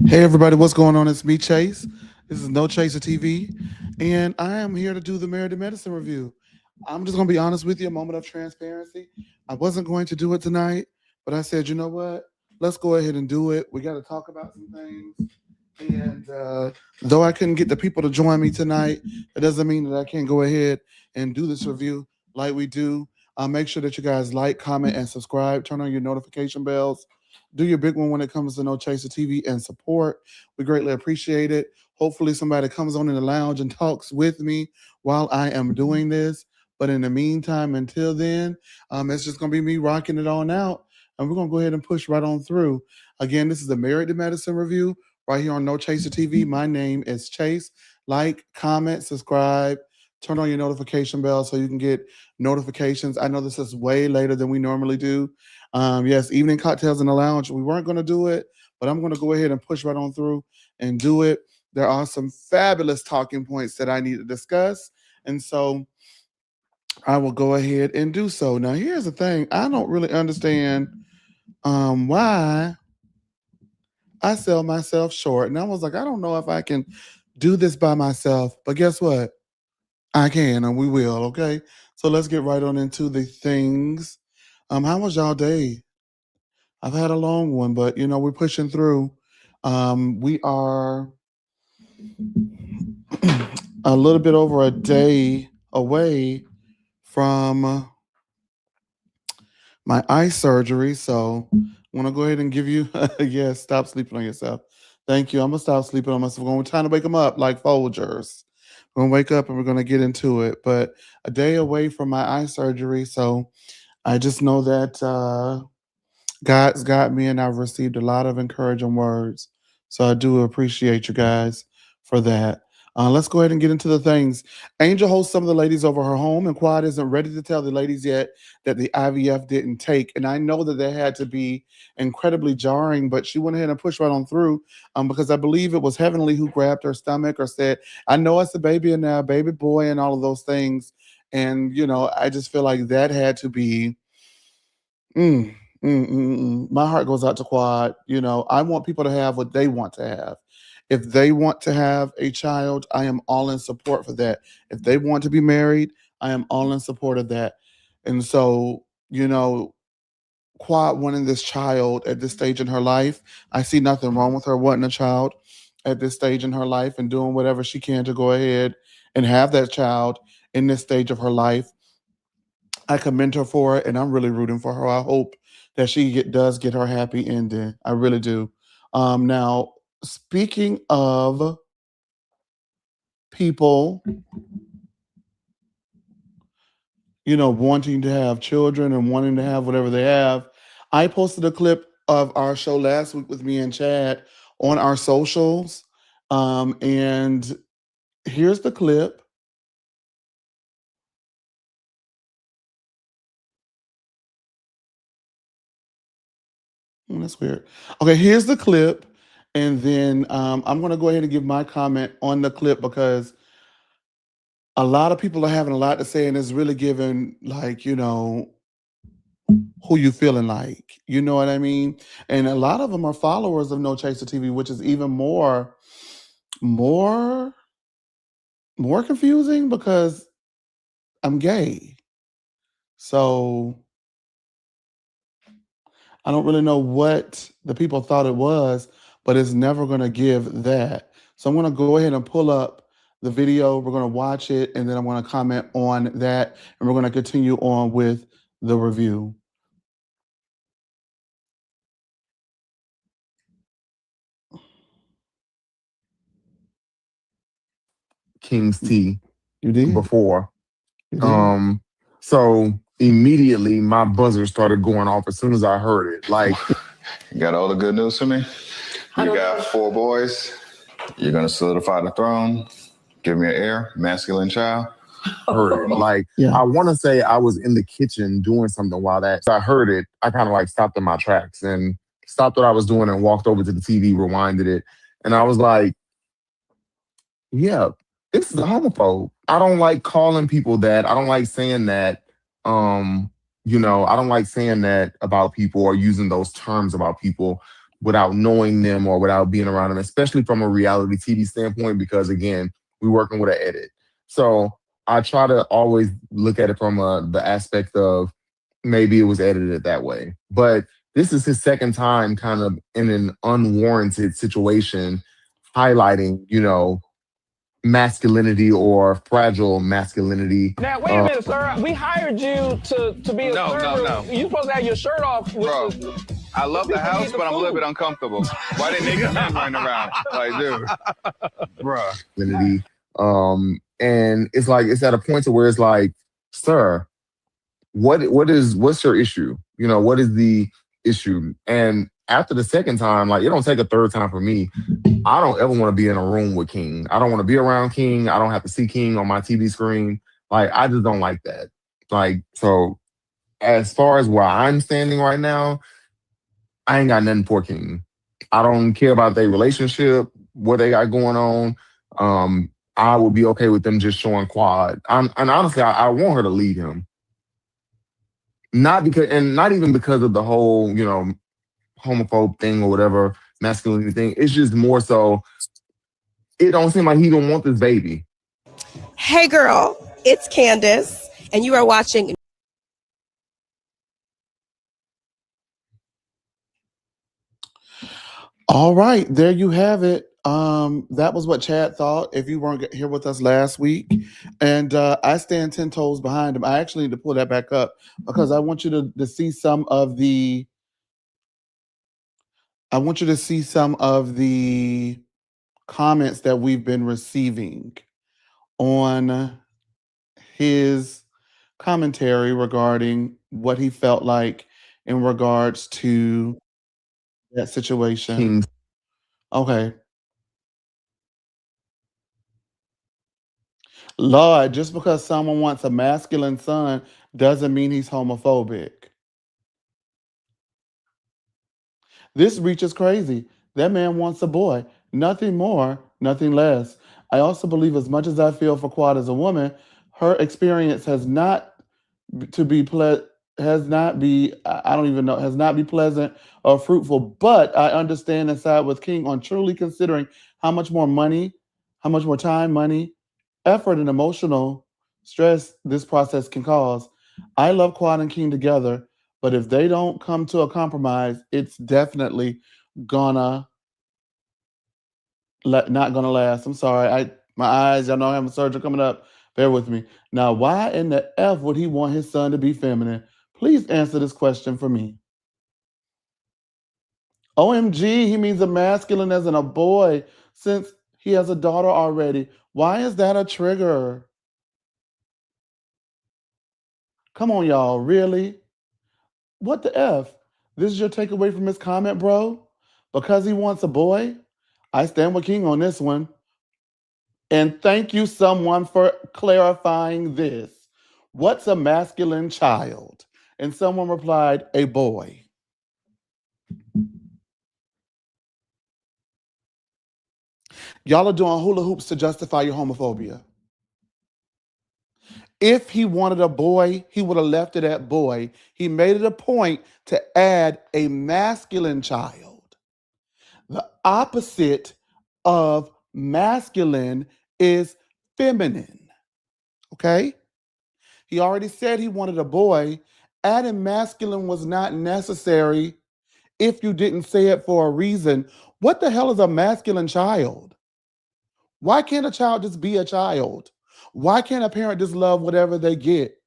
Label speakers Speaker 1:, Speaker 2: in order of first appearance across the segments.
Speaker 1: Hey everybody, what's going on? It's me, Chase. This is No Chaser TV, and I am here to do the Married to Medicine review. I'm just gonna be honest with you, a moment of transparency. I wasn't going to do it tonight, but I said, you know what? Let's go ahead and do it. We got to talk about some things. And though I couldn't get the people to join me tonight, it doesn't mean that I can't go ahead and do this review like we do. Make sure that you guys like, comment, and subscribe. Turn on your notification bells. Do your big one when it comes to No Chaser TV and support. We greatly appreciate it. Hopefully, somebody comes on in the lounge and talks with me while I am doing this. But in the meantime, until then, it's just going to be me rocking it on out. And we're going to go ahead and push right on through. Again, this is the Married to Medicine review right here on No Chaser TV. My name is Chase. Like, comment, subscribe, turn on your notification bell so you can get notifications. I know this is way later than we normally do. Yes, evening cocktails in the lounge. We weren't going to do it, but I'm going to go ahead and push right on through and do it. There are some fabulous talking points that I need to discuss. And so I will go ahead and do so. Now, here's the thing I don't really understand why I sell myself short. And I was like, I don't know if I can do this by myself. But guess what? I can and we will, okay? So let's get right on into the things. How was y'all day? I've had a long one, but we're pushing through. We are a little bit over a day away from my eye surgery. So I want to go ahead and give you, yes, stop sleeping on yourself. Thank you. I'm going to stop sleeping on myself. We're trying to wake them up like Folgers. We're going to wake up and we're going to get into it. But a day away from my eye surgery. So I just know that God's got me and I've received a lot of encouraging words. So I do appreciate you guys for that. Let's go ahead and get into the things. Angel hosts some of the ladies over her home, and Quad isn't ready to tell the ladies yet that the IVF didn't take. And I know that had to be incredibly jarring, but she went ahead and pushed right on through because I believe it was Heavenly who grabbed her stomach or said, I know it's a baby and now, baby boy, and all of those things. And, I just feel like that had to be Mm, My heart goes out to Quad. I want people to have what they want to have. If they want to have a child, I am all in support for that. If they want to be married, I am all in support of that. And so, Quad wanting this child at this stage in her life, I see nothing wrong with her wanting a child at this stage in her life and doing whatever she can to go ahead and have that child in this stage of her life. I commend her for it, and I'm really rooting for her. I hope that does get her happy ending. I really do. Now, speaking of people, wanting to have children and wanting to have whatever they have, I posted a clip of our show last week with me and Chad on our socials. And here's the clip. That's weird. Okay, here's the clip. And then I'm going to go ahead and give my comment on the clip because a lot of people are having a lot to say, and it's really giving, like, who you feeling like. You know what I mean? And a lot of them are followers of No Chaser TV, which is even more, more confusing because I'm gay. So I don't really know what the people thought it was, but it's never going to give that. So I'm going to go ahead and pull up the video. We're going to watch it, and then I'm going to comment on that, and we're going to continue on with the review.
Speaker 2: King's Tea
Speaker 1: You did?
Speaker 2: before.
Speaker 1: You did?
Speaker 2: Um, so immediately my buzzer started going off as soon as I heard it. Like,
Speaker 3: You got all the good news for me? You got four boys. You're going to solidify the throne. Give me an heir, masculine child.
Speaker 2: heard it. Like,
Speaker 1: Yeah.
Speaker 2: I want to say I was in the kitchen doing something while I heard it. I kind of like stopped in my tracks and stopped what I was doing and walked over to the TV, rewinded it. And I was like, yeah, this is a homophobe. I don't like calling people that. I don't like saying that. I don't like saying that about people or using those terms about people. without knowing them or without being around them, especially from a reality TV standpoint, because again, we're working with an edit. So I try to always look at it from the aspect of maybe it was edited that way. But this is his second time kind of in an unwarranted situation, highlighting, masculinity or fragile masculinity.
Speaker 4: Now, wait a minute, sir. We hired you to be a server.
Speaker 3: No.
Speaker 4: You supposed to have your shirt off.
Speaker 3: Bro, I love the house, but I'm a little bit uncomfortable. Why didn't niggas men running around? Like, dude, bro.
Speaker 2: Masculinity. And it's at a point to where it's like, sir, what's your issue? What is the issue? And after the second time, like, it don't take a third time for me. I don't ever want to be in a room with King. I don't want to be around King. I don't have to see King on my TV screen. Like, I just don't like that. Like, so as far as where I'm standing right now, I ain't got nothing for King. I don't care about their relationship, what they got going on. I would be okay with them just showing quad. And honestly, I want her to lead him. Not even because of the whole, homophobe thing or whatever, masculinity thing. It's just more so, it don't seem like he don't want this baby.
Speaker 5: Hey girl, it's Candace, and you are watching.
Speaker 1: All right, there you have it. That was what Chad thought if you weren't here with us last week. And I stand 10 toes behind him. I actually need to pull that back up because I want you to see some of the comments that we've been receiving on his commentary regarding what he felt like in regards to that situation.
Speaker 2: King.
Speaker 1: Okay. Lord, just because someone wants a masculine son doesn't mean he's homophobic. This reaches crazy. That man wants a boy. Nothing more, nothing less. I also believe, as much as I feel for Quad as a woman, her experience has not be pleasant or fruitful. But I understand and side with King on truly considering how much more money, how much more time, money, effort, and emotional stress this process can cause. I love Quad and King together, but if they don't come to a compromise, it's definitely not gonna last. I'm sorry. My eyes, y'all know I have a surgery coming up. Bear with me. Now, why in the F would he want his son to be feminine? Please answer this question for me. OMG, he means a masculine as in a boy, since he has a daughter already. Why is that a trigger? Come on, y'all, really? What the F? This is your takeaway from his comment, bro? Because he wants a boy? I stand with King on this one. And thank you, someone, for clarifying this. What's a masculine child? And someone replied, a boy. Y'all are doing hula hoops to justify your homophobia. If he wanted a boy, he would have left it at boy. He made it a point to add a masculine child. The opposite of masculine is feminine. Okay? He already said he wanted a boy. Adding masculine was not necessary if you didn't say it for a reason. What the hell is a masculine child? Why can't a child just be a child? Why can't a parent just love whatever they get?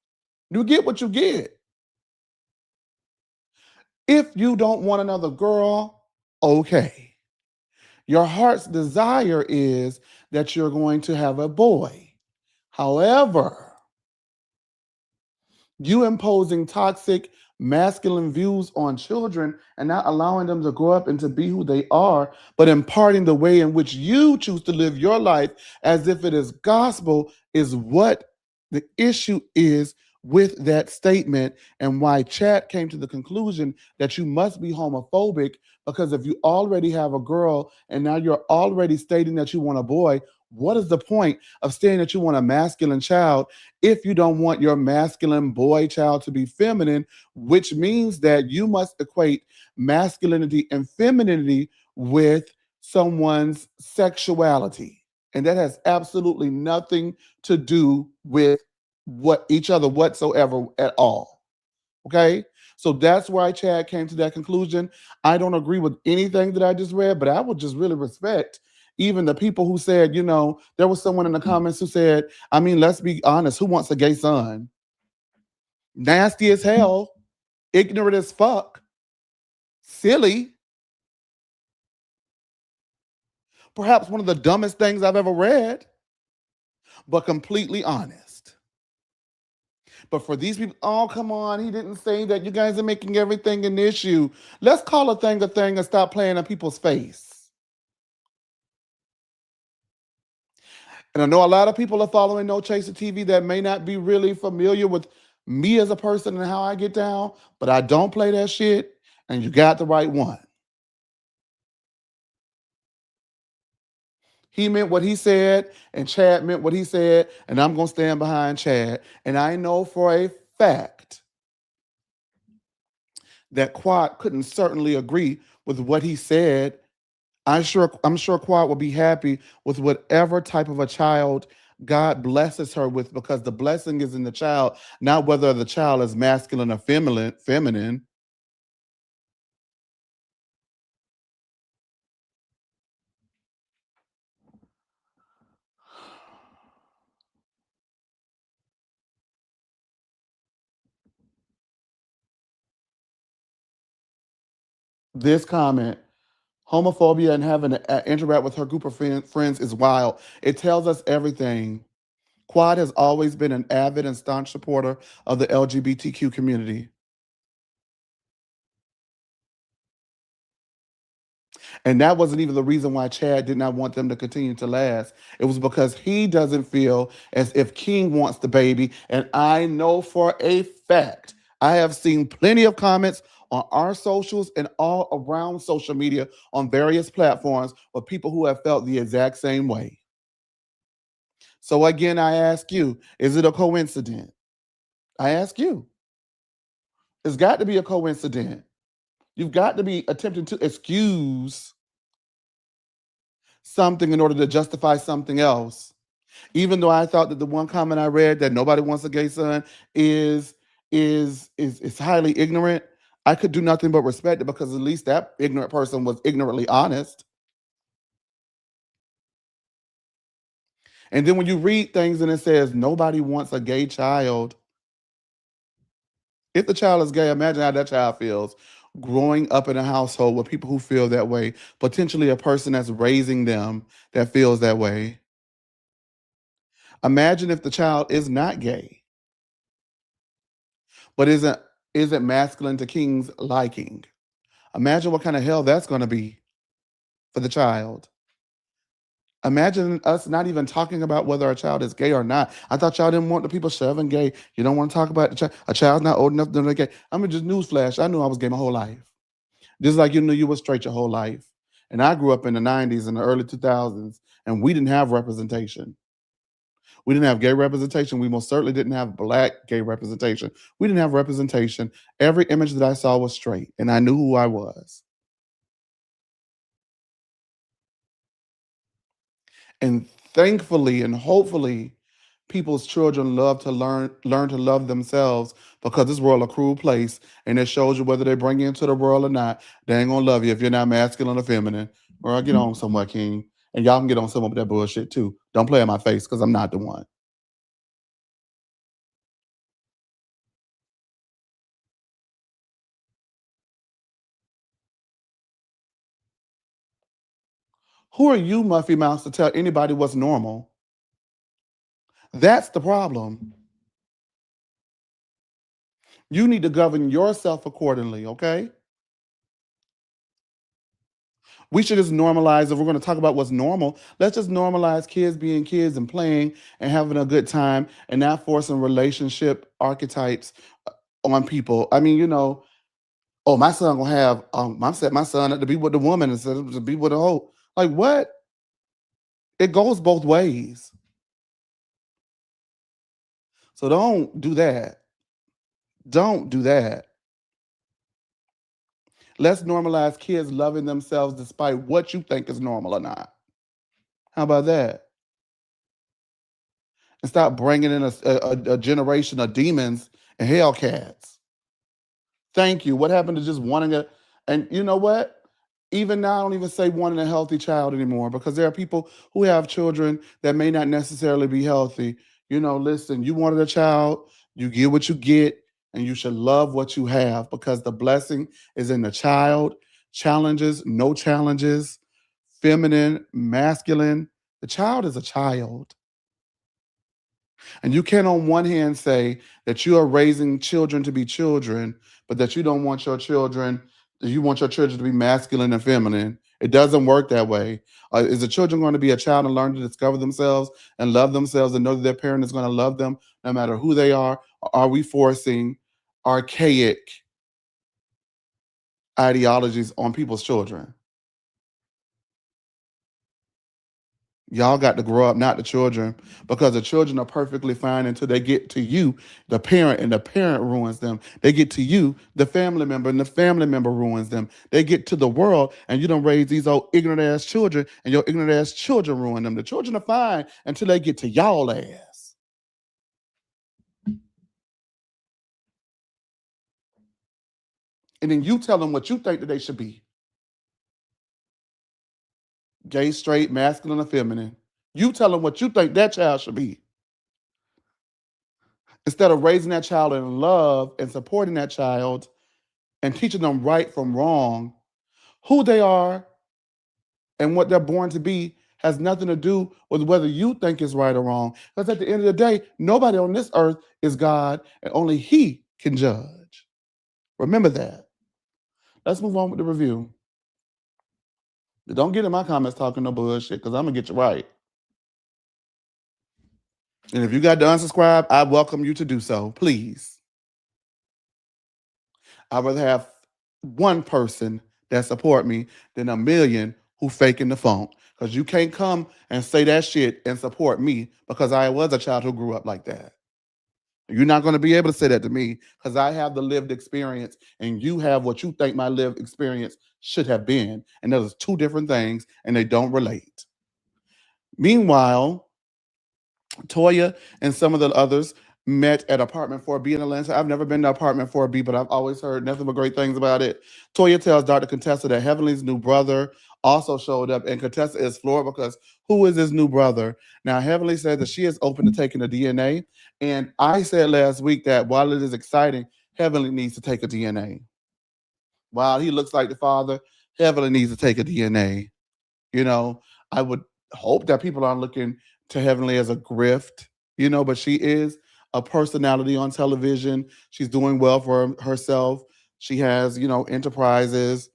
Speaker 1: You get what you get. If you don't want another girl, okay. Your heart's desire is that you're going to have a boy. However, you imposing toxic masculine views on children and not allowing them to grow up and to be who they are, but imparting the way in which you choose to live your life as if it is gospel is what the issue is with that statement, and why Chad came to the conclusion that you must be homophobic, because if you already have a girl and now you're already stating that you want a boy, What is the point of saying that you want a masculine child if you don't want your masculine boy child to be feminine, which means that you must equate masculinity and femininity with someone's sexuality. And that has absolutely nothing to do with what each other whatsoever at all. Okay? So that's why Chad came to that conclusion. I don't agree with anything that I just read, but I would just really respect even the people who said, there was someone in the comments who said, I mean, let's be honest, who wants a gay son? Nasty as hell, ignorant as fuck, silly, perhaps one of the dumbest things I've ever read, but completely honest. But for these people, oh, come on, he didn't say that. You guys are making everything an issue. Let's call a thing and stop playing in people's face. And I know a lot of people are following No Chaser TV that may not be really familiar with me as a person and how I get down, but I don't play that shit, and you got the right one. He meant what he said, and Chad meant what he said, and I'm going to stand behind Chad. And I know for a fact that Quad couldn't certainly agree with what he said. I'm sure Quad will be happy with whatever type of a child God blesses her with, because the blessing is in the child, not whether the child is masculine or feminine. This comment, homophobia and having to interact with her group of friends is wild. It tells us everything. Quad has always been an avid and staunch supporter of the LGBTQ community. And that wasn't even the reason why Chad did not want them to continue to last. It was because he doesn't feel as if King wants the baby. And I know for a fact, I have seen plenty of comments on our socials and all around social media on various platforms with people who have felt the exact same way. So again, I ask you, is it a coincidence? I ask you. It's got to be a coincidence. You've got to be attempting to excuse something in order to justify something else. Even though I thought that the one comment I read that nobody wants a gay son is highly ignorant, I could do nothing but respect it, because at least that ignorant person was ignorantly honest. And then when you read things and it says nobody wants a gay child, if the child is gay, imagine how that child feels growing up in a household with people who feel that way, potentially a person that's raising them that feels that way. Imagine if the child is not gay, but isn't masculine to King's liking. Imagine what kind of hell that's going to be for the child. Imagine us not even talking about whether a child is gay or not. I thought y'all didn't want the people shoving gay. You don't want to talk about the child. A child's not old enough to know gay. I mean, just newsflash. I knew I was gay my whole life. Just like you knew you were straight your whole life. And I grew up in the 90s and the early 2000s, and we didn't have representation. We didn't have gay representation. We most certainly didn't have black gay representation. We didn't have representation. Every image that I saw was straight, and I knew who I was. And thankfully and hopefully, people's children love to learn to love themselves, because this world a cruel place, and it shows you whether they bring you into the world or not. They ain't gonna love you if you're not masculine or feminine. Or I'll get on somewhere, King. And y'all can get on some of that bullshit too. Don't play in my face, because I'm not the one. Who are you, Muffy Mouse, to tell anybody what's normal? That's the problem. You need to govern yourself accordingly, okay? We should just normalize, if we're going to talk about what's normal, let's just normalize kids being kids and playing and having a good time, and not forcing relationship archetypes on people. I mean, oh, my son gonna have, I set my son up to be with the woman instead of to be with a hoe. Like, what? It goes both ways. So don't do that. Don't do that. Let's normalize kids loving themselves despite what you think is normal or not. How about that? And stop bringing in a generation of demons and hellcats. Thank you. What happened to just wanting a, and you know what? Even now, I don't even say wanting a healthy child anymore because there are people who have children that may not necessarily be healthy. Listen, you wanted a child, you get what you get, and you should love what you have because the blessing is in the child. Challenges, no challenges, feminine, masculine. The child is a child. And you can, on one hand, say that you are raising children to be children, but that you don't want your children, you want your children to be masculine and feminine. It doesn't work that way. Is the children going to be a child and learn to discover themselves and love themselves and know that their parent is going to love them no matter who they are? Or are we forcing archaic ideologies on people's children? Y'all got to grow up, not the children, because the children are perfectly fine until they get to you, the parent, and the parent ruins them. They get to you, the family member, and the family member ruins them. They get to the world, and you don't raise these old ignorant ass children, and your ignorant ass children ruin them. The children are fine until they get to y'all ass. And then you tell them what you think that they should be. Gay, straight, masculine, or feminine. You tell them what you think that child should be. Instead of raising that child in love and supporting that child and teaching them right from wrong, who they are and what they're born to be has nothing to do with whether you think is right or wrong. Because at the end of the day, nobody on this earth is God, and only He can judge. Remember that. Let's move on with the review. Don't get in my comments talking no bullshit, because I'm going to get you right. And if you got to unsubscribe, I welcome you to do so. Please. I'd rather have one person that support me than a million who faking the funk. Because you can't come and say that shit and support me because I was a child who grew up like that. You're not going to be able to say that to me because I have the lived experience and you have what you think my lived experience should have been. And those are two different things and they don't relate. Meanwhile, Toya and some of the others met at Apartment 4B in Atlanta. I've never been to Apartment 4B, but I've always heard nothing but great things about it. Toya tells Dr. Contessa that Heavenly's new brother also showed up, and Contessa is floored because who is his new brother? Now, Heavenly said that she is open to taking the DNA, and I said last week that while it is exciting, Heavenly needs to take a DNA. While he looks like the father, Heavenly needs to take a DNA. I would hope that people aren't looking to Heavenly as a grift, but she is a personality on television. She's doing well for herself. She has, enterprises.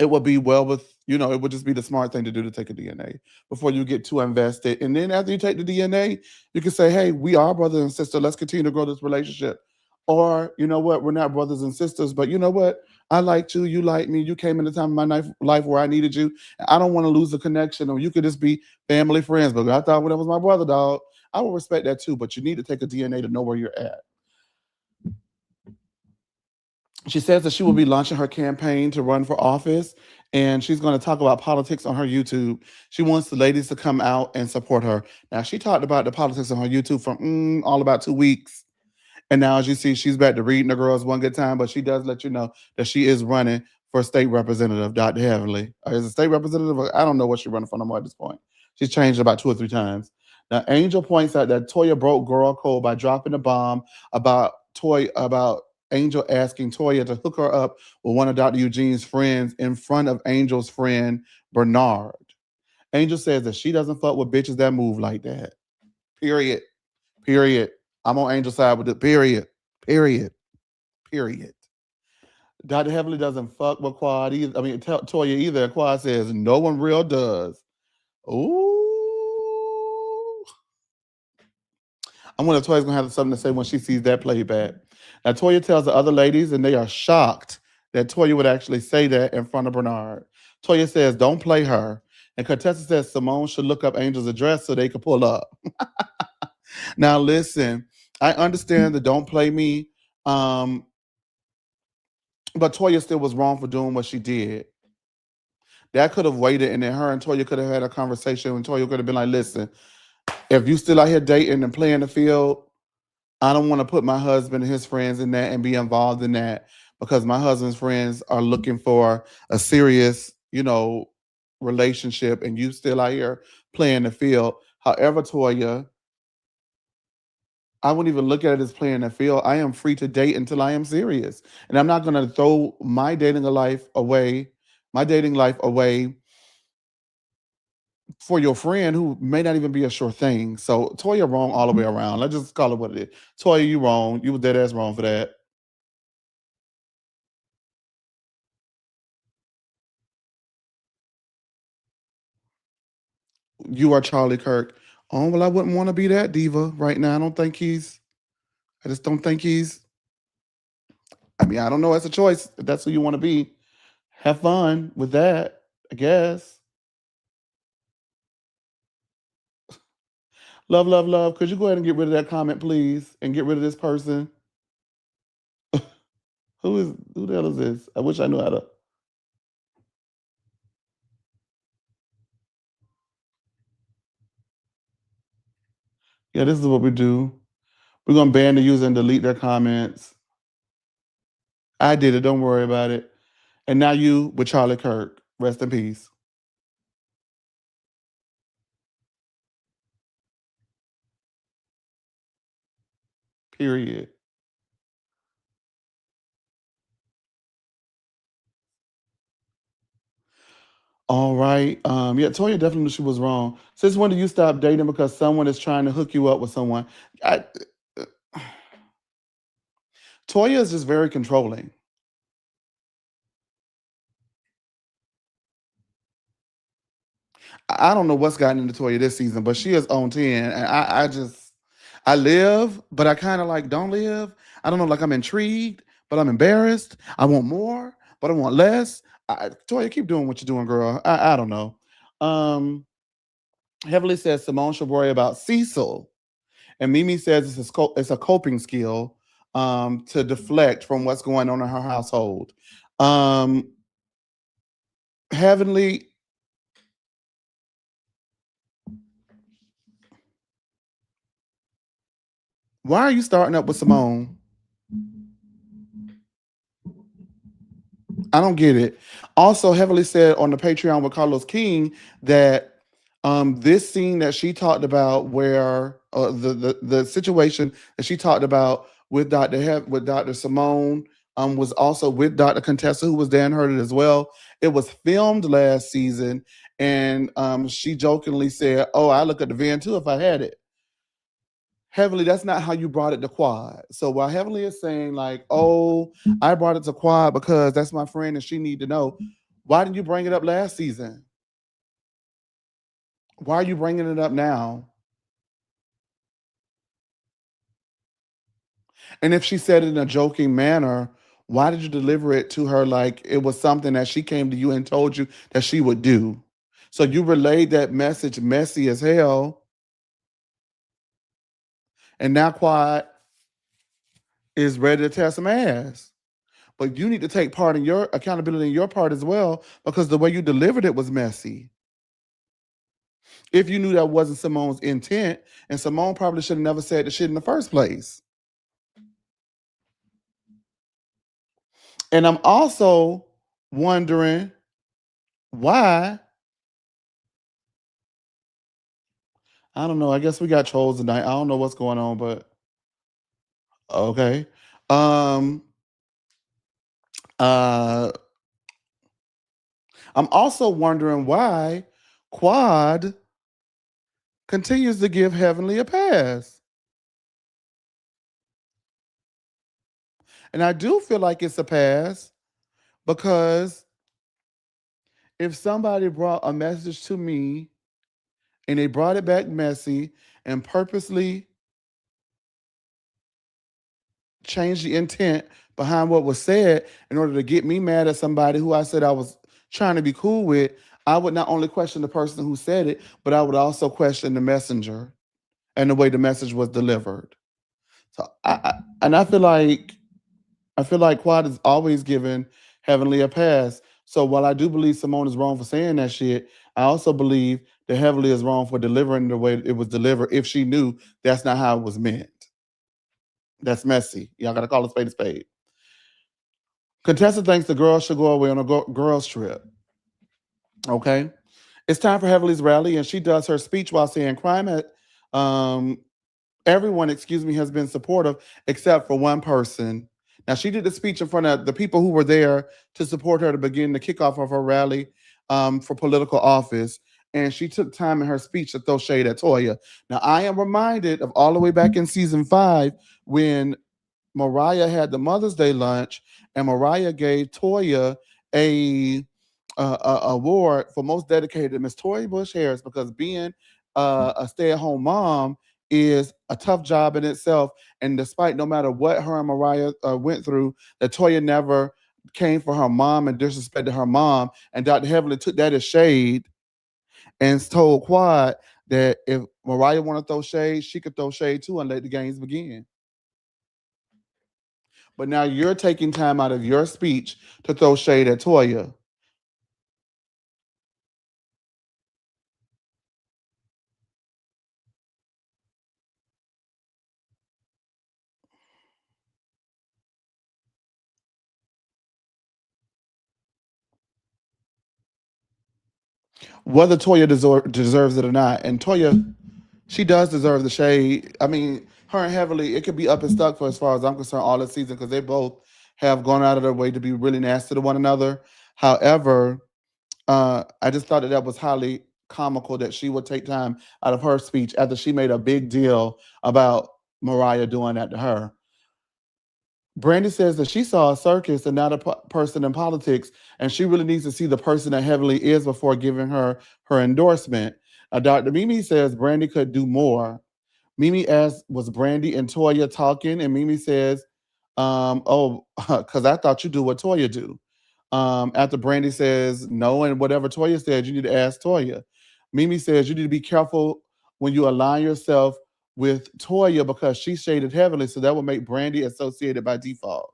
Speaker 1: It would be well with, it would just be the smart thing to do to take a DNA before you get too invested. And then after you take the DNA, you can say, hey, we are brother and sister. Let's continue to grow this relationship. Or, you know what, we're not brothers and sisters, but you know what? I liked you, you liked me, you came in the time of my life where I needed you. And I don't want to lose the connection, or you could just be family friends. But I thought when that was my brother, dog, I will respect that too, but you need to take a DNA to know where you're at. She says that she will be launching her campaign to run for office, and she's going to talk about politics on her YouTube. She wants the ladies to come out and support her. Now, she talked about the politics on her YouTube for all about 2 weeks. And now, as you see, she's back to reading the girls one good time, but she does let you know that she is running for state representative, Dr. Heavenly. Is a state representative? I don't know what she's running for no more at this point. She's changed about 2 or 3 times. Now, Angel points out that Toya broke girl code by dropping a bomb about Angel asking Toya to hook her up with one of Dr. Eugene's friends in front of Angel's friend, Bernard. Angel says that she doesn't fuck with bitches that move like that. Period. I'm on Angel's side with it. Period. Dr. Heavenly doesn't fuck with Quad either. Toya either. Quad says no one real does. Ooh. I wonder if Toya's gonna have something to say when she sees that playback. Now, Toya tells the other ladies, and they are shocked that Toya would actually say that in front of Bernard. Toya says, don't play her. And Contessa says Simone should look up Angel's address so they can pull up. Now, listen, I understand the don't play me, but Toya still was wrong for doing what she did. That could have waited, and then her and Toya could have had a conversation, and Toya could have been like, listen, if you still out here dating and playing the field, I don't want to put my husband and his friends in that and be involved in that because my husband's friends are looking for a serious, relationship, and you still out here playing the field. However, Toya, I wouldn't even look at it as playing the field. I am free to date until I am serious. And I'm not going to throw my dating life away for your friend who may not even be a sure thing. So Toya wrong all the way around. Let's just call it what it is. Toya, you wrong. You were dead ass wrong for that. You are Charlie Kirk. Oh, well, I wouldn't want to be that diva right now. I just don't think I mean, I don't know. It's a choice. If that's who you want to be, have fun with that, I guess. Love, love, love. Could you go ahead and get rid of that comment, please? And get rid of this person? Who the hell is this? I wish I knew how to. Yeah, this is what we do. We're gonna ban the user and delete their comments. I did it, don't worry about it. And now you with Charlie Kirk. Rest in peace. Period. All right. Yeah, Toya definitely knew she was wrong. Since when do you stop dating because someone is trying to hook you up with someone? I, Toya is just very controlling. I don't know what's gotten into Toya this season, but she is on 10. And I live, but I kind of like don't live. I don't know, like I'm intrigued, but I'm embarrassed. I want more, but I want less. Toya, keep doing what you're doing, girl. I don't know. Heavily says Simone should worry about Cecil. And Mimi says it's a coping skill to deflect from what's going on in her household. Heavenly, why are you starting up with Simone? I don't get it. Also, Heavily said on the Patreon with Carlos King that this scene that she talked about, where the situation that she talked about with Dr. Simone, was also with Dr. Contessa, who was Dan Hurted as well. It was filmed last season, and she jokingly said, "Oh, I look at the van too if I had it." Heavenly, that's not how you brought it to Quad. So while Heavenly is saying like, "Oh, I brought it to Quad because that's my friend and she need to know," why didn't you bring it up last season? Why are you bringing it up now? And if she said it in a joking manner, why did you deliver it to her like it was something that she came to you and told you that she would do? So you relayed that message messy as hell. And now Quad is ready to tear some ass. But you need to take part in your accountability in your part as well, because the way you delivered it was messy. If you knew that wasn't Simone's intent, and Simone probably should have never said the shit in the first place. And I'm also wondering why. I don't know. I guess we got trolls tonight. I don't know what's going on, but okay. Um uh I'm also wondering why Quad continues to give Heavenly a pass. And I do feel like it's a pass because if somebody brought a message to me and they brought it back messy and purposely changed the intent behind what was said in order to get me mad at somebody who I said I was trying to be cool with, I would not only question the person who said it, but I would also question the messenger and the way the message was delivered. So and I feel like Quad is always giving Heavenly a pass. So while I do believe Simone is wrong for saying that shit, I also believe that Heavenly is wrong for delivering the way it was delivered if she knew that's not how it was meant. That's messy. Y'all gotta call a spade a spade. Contestant thinks the girls should go away on a girls trip. Okay. It's time for Heavenly's rally, and she does her speech while saying crime um, everyone, excuse me, has been supportive except for one person. Now, she did the speech in front of the people who were there to support her to begin the kickoff of her rally for political office. And she took time in her speech to throw shade at Toya. Now, I am reminded of all the way back in season 5 when Mariah had the Mother's Day lunch, and Mariah gave Toya a, award for most dedicated to Miss Toya Bush Harris because being a stay-at-home mom is a tough job in itself. And despite no matter what her and Mariah went through, that Toya never came for her mom and disrespected her mom. And Dr. Heavenly took that as shade and told Quad that if Mariah want to throw shade, she could throw shade too and let the games begin. But now you're taking time out of your speech to throw shade at Toya. Whether Toya deserves it or not. And Toya, she does deserve the shade. I mean, her and Heavenly, it could be up and stuck for as far as I'm concerned all this season because they both have gone out of their way to be really nasty to one another. However, I just thought that that was highly comical that she would take time out of her speech after she made a big deal about Mariah doing that to her. Brandy says that she saw a circus and not a person in politics, and she really needs to see the person that Heavenly is before giving her her endorsement. Dr. Mimi says Brandy could do more. Mimi asks, was Brandy and Toya talking? And Mimi says, oh, because I thought you do what Toya do. After Brandy says no, and whatever Toya said, you need to ask Toya. Mimi says you need to be careful when you align yourself with Toya because she shaded heavily, so that will make Brandy associated by default.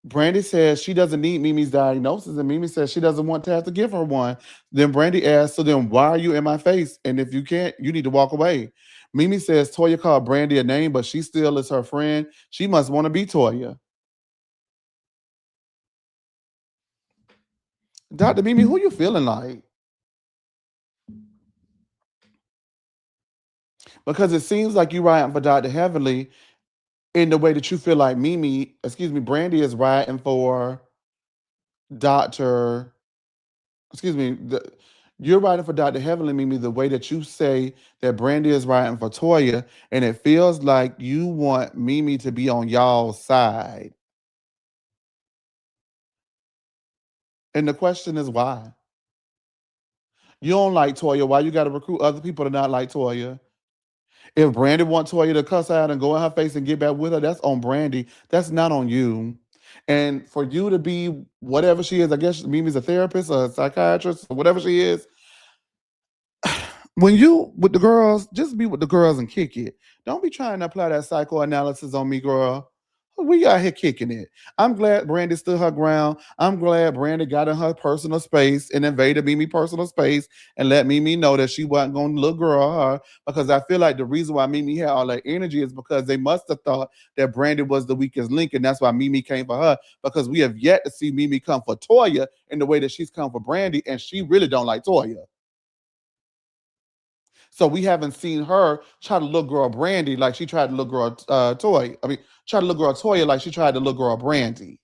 Speaker 1: Brandy says she doesn't need Mimi's diagnosis, and Mimi says she doesn't want to have to give her one. Then Brandy asks, so then why are you in my face? And if you can't, you need to walk away. Mimi says Toya called Brandy a name, but she still is her friend. She must want to be Toya. Dr. Mimi, who you feeling like? Because it seems like you riding for Dr. Heavenly in the way that you feel like Brandy is riding for Dr. You're riding for Dr. Heavenly, Mimi, the way that you say that Brandy is riding for Toya, and it feels like you want Mimi to be on y'all's side. And the question is why? You don't like Toya. Why you got to recruit other people to not like Toya? If Brandy wants Toya to cuss out and go in her face and get back with her, that's on Brandy. That's not on you. And for you to be whatever she is, I guess Mimi's a therapist or a psychiatrist or whatever she is. When you with the girls, just be with the girls and kick it. Don't be trying to apply that psychoanalysis on me, girl. We out here kicking it. I'm glad Brandy stood her ground. I'm glad Brandy got in her personal space and invaded Mimi personal space and let Mimi know that she wasn't going to little girl her. Because I feel like the reason why Mimi had all that energy is because they must have thought that Brandy was the weakest link, and that's why Mimi came for her. Because we have yet to see Mimi come for Toya in the way that she's come for Brandy, and she really don't like Toya. So we haven't seen her try to look girl Brandy like she tried to look girl Toya. I mean, try to look girl Toya like she tried to look girl Brandy.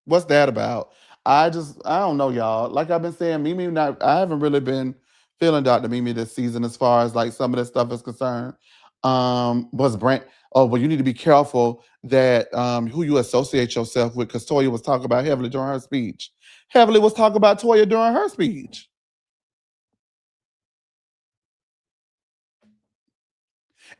Speaker 1: What's that about? I don't know, y'all. Like I've been saying, I haven't really been feeling Dr. Mimi this season as far as like some of this stuff is concerned. Was Brand oh well, you need to be careful that who you associate yourself with, because Toya was talking about Heavenly during her speech. Heavenly was talking about Toya during her speech.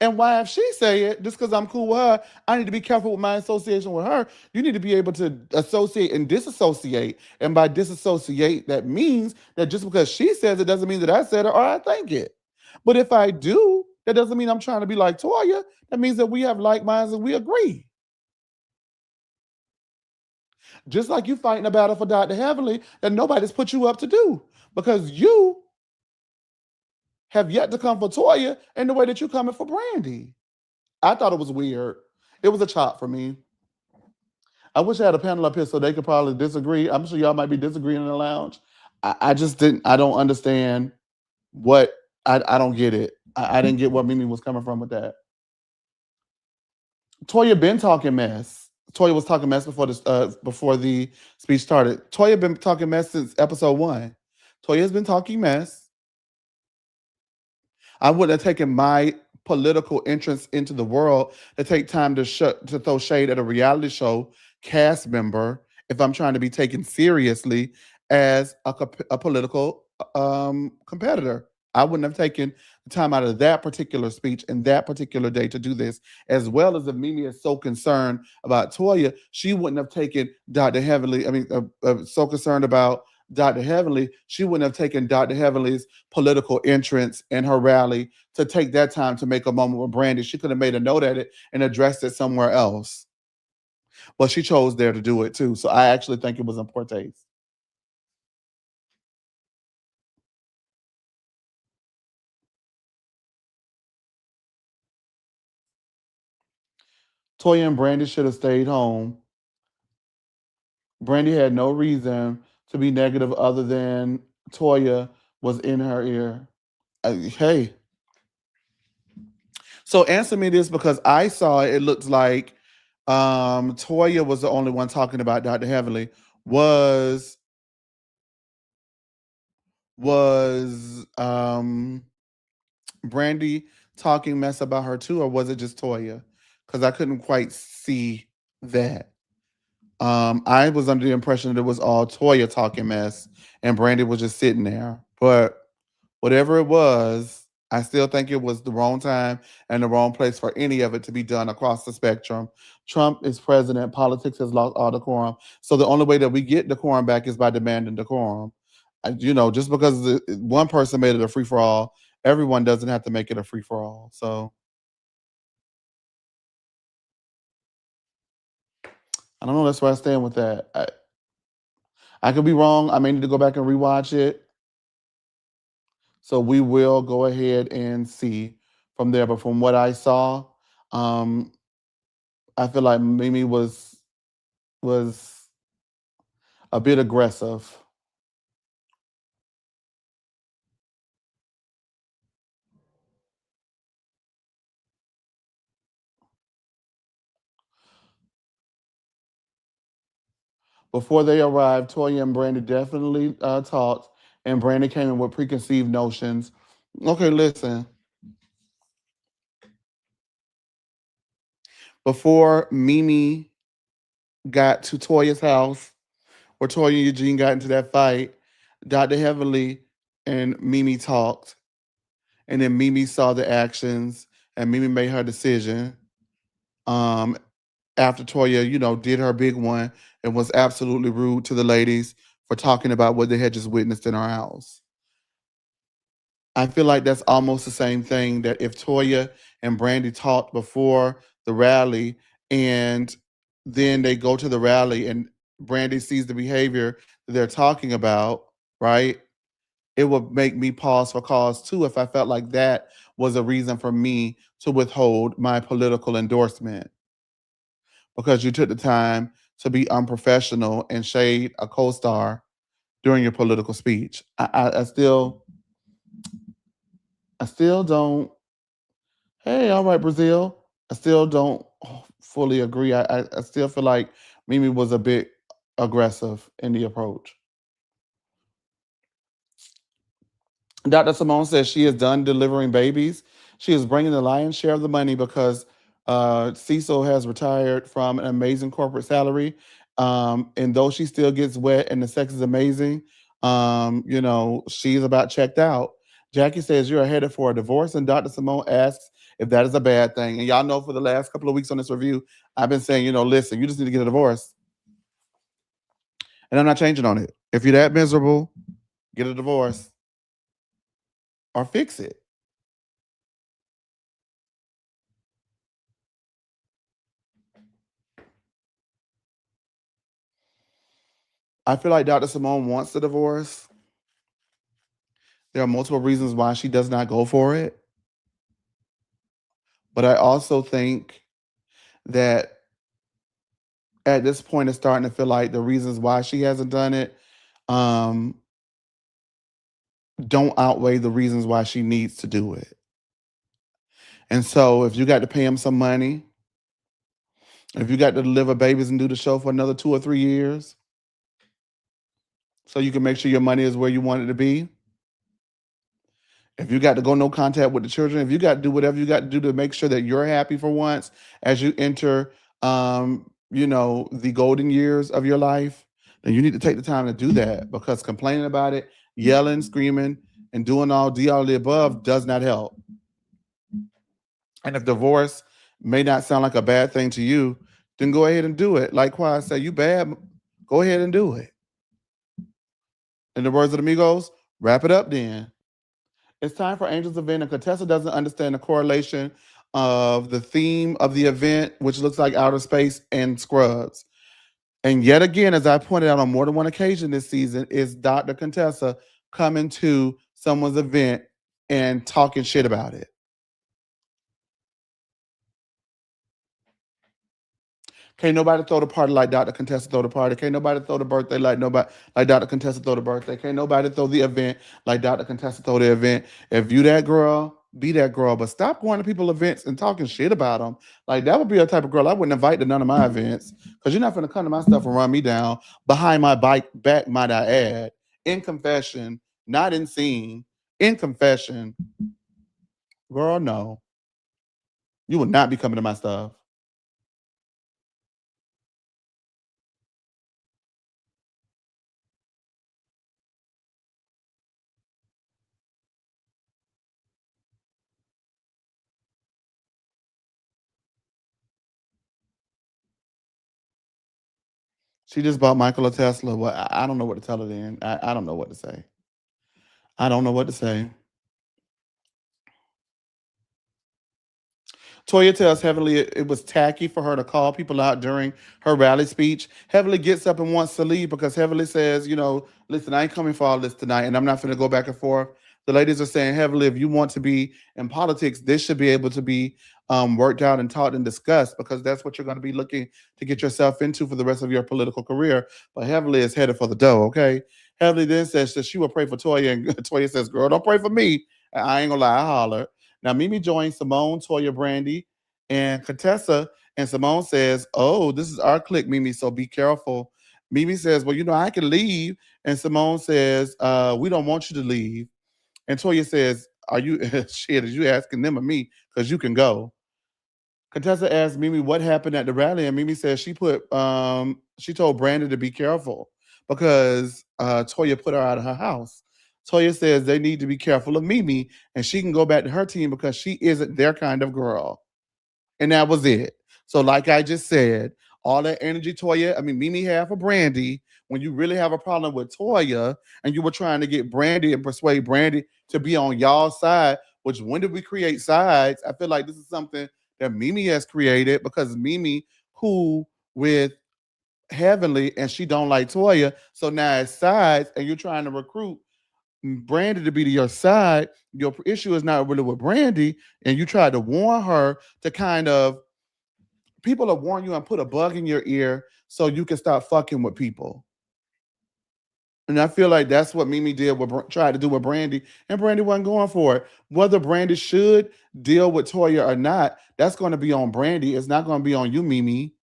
Speaker 1: And why, if she say it, just because I'm cool with her, I need to be careful with my association with her. You need to be able to associate and disassociate. And by disassociate, that means that just because she says it doesn't mean that I said it or I think it. But if I do, that doesn't mean I'm trying to be like Toya. That means that we have like minds and we agree. Just like you fighting a battle for Dr. Heavenly that nobody's put you up to do. Because you have yet to come for Toya in the way that you're coming for Brandy. I thought it was weird. It was a chop for me. I wish I had a panel up here so they could probably disagree. I'm sure y'all might be disagreeing in the lounge. I just didn't, I don't understand what, I don't get it. I didn't get what Mimi was coming from with that. Toya been talking mess. Toya was talking mess before the speech started. Toya been talking mess since episode 1. Toya's been talking mess. I wouldn't have taken my political entrance into the world to take time to throw shade at a reality show cast member if I'm trying to be taken seriously as a political competitor. I wouldn't have taken the time out of that particular speech and that particular day to do this, as well as if Mimi is so concerned about Toya, she wouldn't have taken Dr. Heavenly, so concerned about Dr. Heavenly, she wouldn't have taken Dr. Heavenly's political entrance in her rally to take that time to make a moment with Brandy. She could have made a note at it and addressed it somewhere else. But she chose there to do it too. So I actually think it was in poor taste. Toya and Brandy should have stayed home. Brandy had no reason to be negative other than Toya was in her ear. Hey. So answer me this, because I saw it looked like Toya was the only one talking about Dr. Heavenly. Was Brandy talking mess about her too, or was it just Toya? Because I couldn't quite see that. I was under the impression that it was all Toya talking mess and Brandy was just sitting there. But whatever it was, I still think it was the wrong time and the wrong place for any of it to be done across the spectrum. Trump is president. Politics has lost all decorum. So the only way that we get decorum back is by demanding decorum. Just because one person made it a free-for-all, everyone doesn't have to make it a free-for-all. So I don't know. That's where I stand with that. I could be wrong. I may need to go back and rewatch it. So we will go ahead and see from there. But from what I saw, I feel like Mimi was a bit aggressive. Before they arrived, Toya and Brandy definitely talked, and Brandy came in with preconceived notions. Okay, listen. Before Mimi got to Toya's house, where Toya and Eugene got into that fight, Dr. Heavenly and Mimi talked, and then Mimi saw the actions, and Mimi made her decision. After Toya, did her big one and was absolutely rude to the ladies for talking about what they had just witnessed in our house. I feel like that's almost the same thing, that if Toya and Brandy talked before the rally and then they go to the rally and Brandy sees the behavior that they're talking about, right? It would make me pause for cause too if I felt like that was a reason for me to withhold my political endorsement, because you took the time to be unprofessional and shade a co-star during your political speech. I still don't. Hey, all right, Brazil. I still don't fully agree. I still feel like Mimi was a bit aggressive in the approach. Dr. Simone says she is done delivering babies. She is bringing the lion's share of the money because Cecil has retired from an amazing corporate salary. And though she still gets wet and the sex is amazing, she's about checked out. Jackie says you're headed for a divorce, and Dr. Simone asks if that is a bad thing. And y'all know for the last couple of weeks on this review, I've been saying, listen, you just need to get a divorce. And I'm not changing on it. If you're that miserable, get a divorce or fix it. I feel like Dr. Simone wants the divorce. There are multiple reasons why she does not go for it. But I also think that at this point, it's starting to feel like the reasons why she hasn't done it don't outweigh the reasons why she needs to do it. And so if you got to pay him some money, if you got to deliver babies and do the show for another 2 or 3 years, so you can make sure your money is where you want it to be, if you got to go no contact with the children, if you got to do whatever you got to do to make sure that you're happy for once as you enter, the golden years of your life, then you need to take the time to do that, because complaining about it, yelling, screaming, and doing all the above does not help. And if divorce may not sound like a bad thing to you, then go ahead and do it. Like Quad said, you bad, go ahead and do it. In the words of the Migos, wrap it up then. It's time for Angel's event, and Contessa doesn't understand the correlation of the theme of the event, which looks like outer space and Scrubs. And yet again, as I pointed out on more than one occasion this season, is Dr. Contessa coming to someone's event and talking shit about it. Can't nobody throw the party like Dr. Contessa throw the party. Can't nobody throw the birthday like Dr. Contessa throw the birthday. Can't nobody throw the event like Dr. Contessa throw the event. If you that girl, be that girl. But stop going to people's events and talking shit about them. Like, that would be a type of girl I wouldn't invite to none of my events, because you're not going to come to my stuff and run me down behind my back, might I add. In confession, not in scene. In confession. Girl, no. You will not be coming to my stuff. She just bought Michael a Tesla. Well, I don't know what to tell her then. I don't know what to say. I don't know what to say. Toya tells Heavenly it was tacky for her to call people out during her rally speech. Heavenly gets up and wants to leave because Heavenly says, listen, I ain't coming for all this tonight, and I'm not going to go back and forth. The ladies are saying, Heavenly, if you want to be in politics, this should be able to be worked out and taught and discussed, because that's what you're going to be looking to get yourself into for the rest of your political career. But Heavenly is headed for the dough, okay? Heavenly then says that she will pray for Toya, and Toya says, girl, don't pray for me. I ain't going to lie, I holler. Now, Mimi joins Simone, Toya, Brandy, and Contessa, and Simone says, oh, this is our clique, Mimi, so be careful. Mimi says, well, I can leave. And Simone says, we don't want you to leave. And Toya says, are you, shit, are you asking them or me? Because you can go. Contessa asked Mimi what happened at the rally, and Mimi says she told Brandon to be careful because Toya put her out of her house. Toya says they need to be careful of Mimi, and she can go back to her team because she isn't their kind of girl. And that was it. So like I just said, all that energy Mimi had for Brandy, when you really have a problem with Toya and you were trying to get Brandy and persuade Brandy to be on y'all's side, which when did we create sides? I feel like this is something that Mimi has created, because Mimi cool with Heavenly and she don't like Toya. So now it's sides, and you're trying to recruit Brandy to be to your side. Your issue is not really with Brandy, and you tried to warn her to kind of, people will warn you and put a bug in your ear so you can stop fucking with people. And I feel like that's what Mimi tried to do with Brandy, and Brandy wasn't going for it. Whether Brandy should deal with Toya or not, that's going to be on Brandy. It's not going to be on you, Mimi.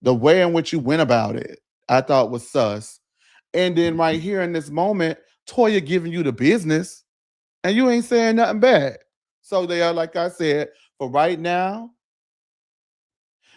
Speaker 1: The way in which you went about it, I thought was sus. And then right here in this moment, Toya giving you the business, and you ain't saying nothing bad. So they are, like I said, for right now,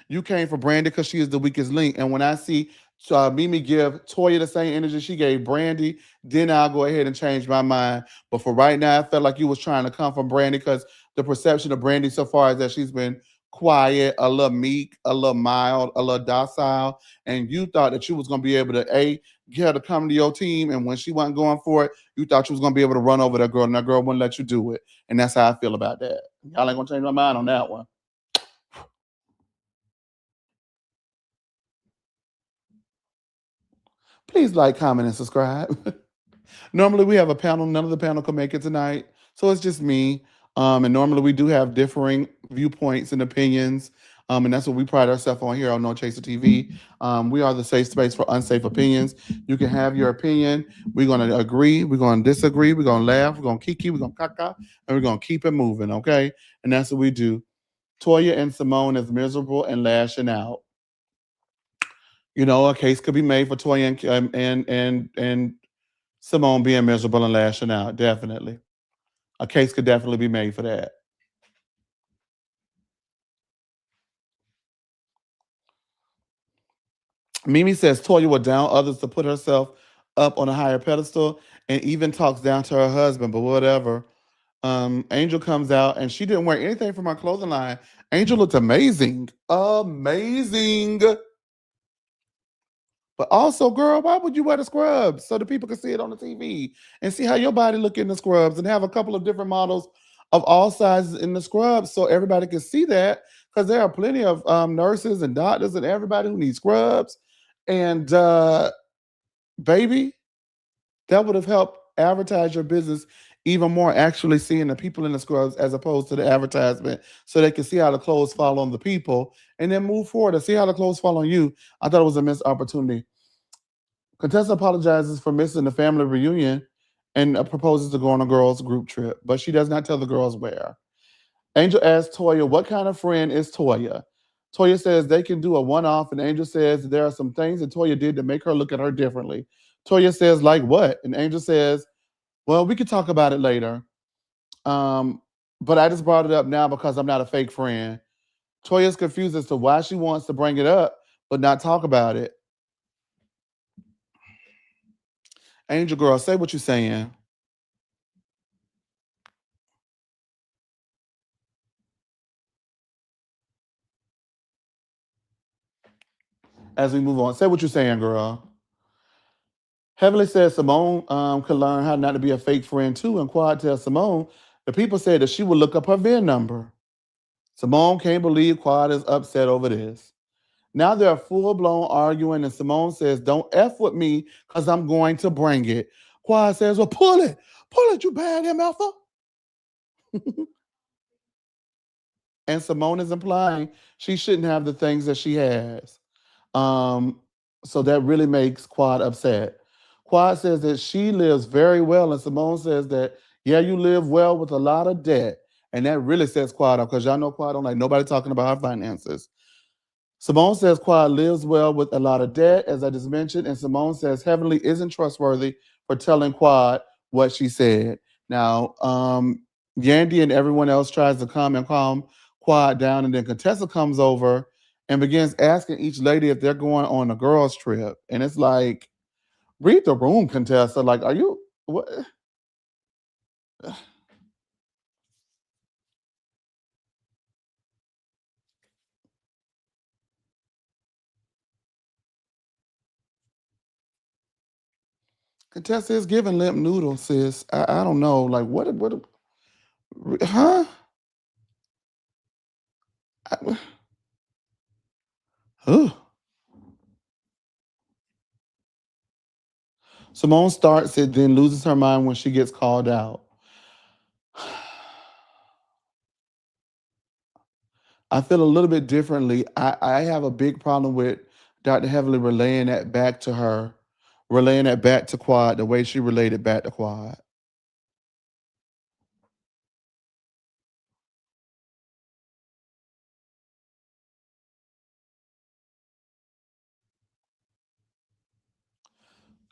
Speaker 1: you came for Brandy because she is the weakest link. And when I see Mimi give Toya the same energy she gave Brandy, then I'll go ahead and change my mind. But for right now, I felt like you was trying to come from Brandy because the perception of Brandy so far is that she's been quiet, a little meek, a little mild, a little docile, and you thought that you was gonna be able to get her to come to your team, and when she wasn't going for it, you thought you was gonna be able to run over that girl, and that girl wouldn't let you do it. And that's how I feel about that. Y'all ain't gonna change my mind on that one. Please like, comment, and subscribe. Normally we have a panel. None of the panel can make it tonight, so it's just me. And normally we do have differing viewpoints and opinions, and that's what we pride ourselves on here on No Chaser TV. We are the safe space for unsafe opinions. You can have your opinion. We're going to agree. We're going to disagree. We're going to laugh. We're going to kiki. We're going to caca, and we're going to keep it moving. Okay, and that's what we do. Toya and Simone is miserable and lashing out. You know, a case could be made for Toya and Simone being miserable and lashing out. Definitely. A case could definitely be made for that. Mimi says Toya will down others to put herself up on a higher pedestal and even talks down to her husband, but whatever. Angel comes out and she didn't wear anything from her clothing line. Angel looked amazing. Amazing. But also, girl, why would you wear the scrubs so the people can see it on the TV and see how your body look in the scrubs and have a couple of different models of all sizes in the scrubs so everybody can see that? Because there are plenty of nurses and doctors and everybody who needs scrubs. And baby, that would have helped advertise your business even more, actually seeing the people in the scrubs as opposed to the advertisement so they can see how the clothes fall on the people and then move forward and see how the clothes fall on you. I thought it was a missed opportunity. Contessa apologizes for missing the family reunion and proposes to go on a girls' group trip, but she does not tell the girls where. Angel asks Toya, what kind of friend is Toya? Toya says they can do a one-off, and Angel says there are some things that Toya did to make her look at her differently. Toya says, like what? And Angel says, well, we could talk about it later. But I just brought it up now because I'm not a fake friend. Toya's confused as to why she wants to bring it up, but not talk about it. Angel girl, say what you're saying. As we move on, say what you're saying, girl. Heavenly says Simone could learn how not to be a fake friend too, and Quad tells Simone the people said that she would look up her VIN number. Simone can't believe Quad is upset over this. Now they're full blown arguing, and Simone says, "Don't F with me because I'm going to bring it." Quad says, "Well, pull it, you bad MFer." And Simone is implying she shouldn't have the things that she has. Um, so that really makes Quad upset. Quad says that she lives very well, and Simone says that, yeah, you live well with a lot of debt. And that really sets Quad up because y'all know Quad don't like nobody talking about her finances. Simone says Quad lives well with a lot of debt, as I just mentioned, and Simone says Heavenly isn't trustworthy for telling Quad what she said. Now, Yandy and everyone else tries to come and calm Quad down, and then Contessa comes over and begins asking each lady if they're going on a girls' trip. And it's like, read the room, Contessa. Like, are you what? Contessa is giving limp noodles, sis. I don't know. Like, what, huh? I, ugh. Simone starts it, then loses her mind when she gets called out. I feel a little bit differently. I have a big problem with Dr. Heavily relaying that back to her, relaying that back to Quad the way she relayed it back to Quad.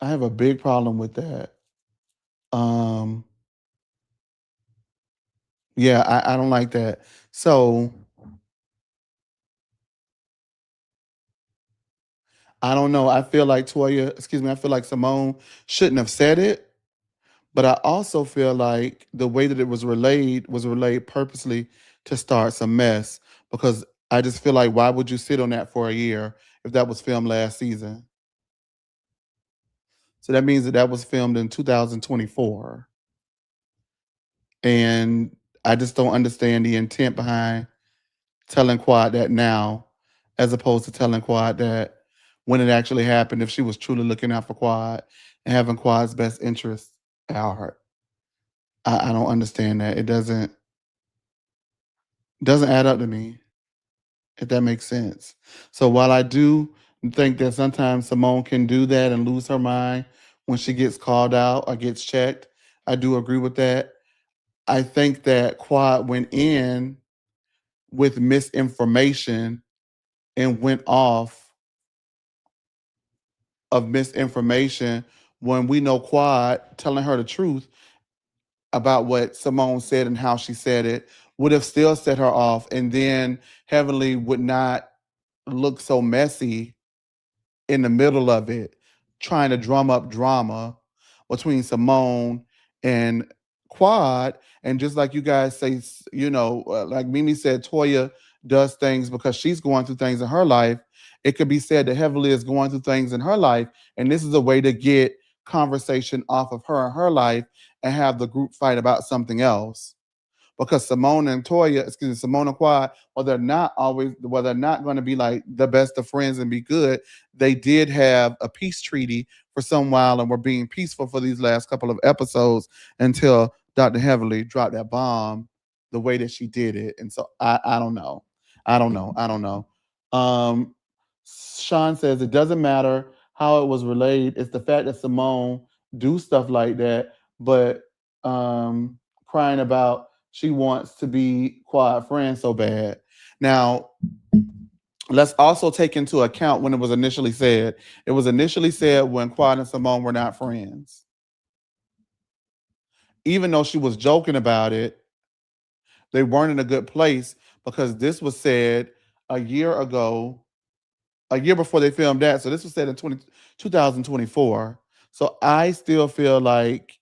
Speaker 1: I have a big problem with that. Um, yeah, I don't like that. So I don't know. I feel like I feel like Simone shouldn't have said it, but I also feel like the way that it was relayed purposely to start some mess because I just feel like why would you sit on that for a year if that was filmed last season? So that means that was filmed in 2024. And I just don't understand the intent behind telling Quad that now, as opposed to telling Quad that when it actually happened, if she was truly looking out for Quad and having Quad's best interest at heart. I don't understand that. It doesn't add up to me, if that makes sense. So while I do think that sometimes Simone can do that and lose her mind when she gets called out or gets checked, I do agree with that. I think that Quad went in with misinformation and went off of misinformation when we know Quad telling her the truth about what Simone said and how she said it would have still set her off, and then Heavenly would not look so messy in the middle of it, trying to drum up drama between Simone and Quad. And just like you guys say, like Mimi said, Toya does things because she's going through things in her life. It could be said that Heavenly is going through things in her life, and this is a way to get conversation off of her and her life and have the group fight about something else. Because Simone and Quad, while they're not going to be like the best of friends and be good, they did have a peace treaty for some while and were being peaceful for these last couple of episodes until Dr. Heavenly dropped that bomb the way that she did it. And so I don't know. I don't know. Sean says it doesn't matter how it was relayed. It's the fact that Simone do stuff like that, but crying about she wants to be Quad friend so bad. Now, let's also take into account when it was initially said. It was initially said when Quad and Simone were not friends. Even though she was joking about it, they weren't in a good place because this was said a year ago, a year before they filmed that. So this was said in 2024. So I still feel like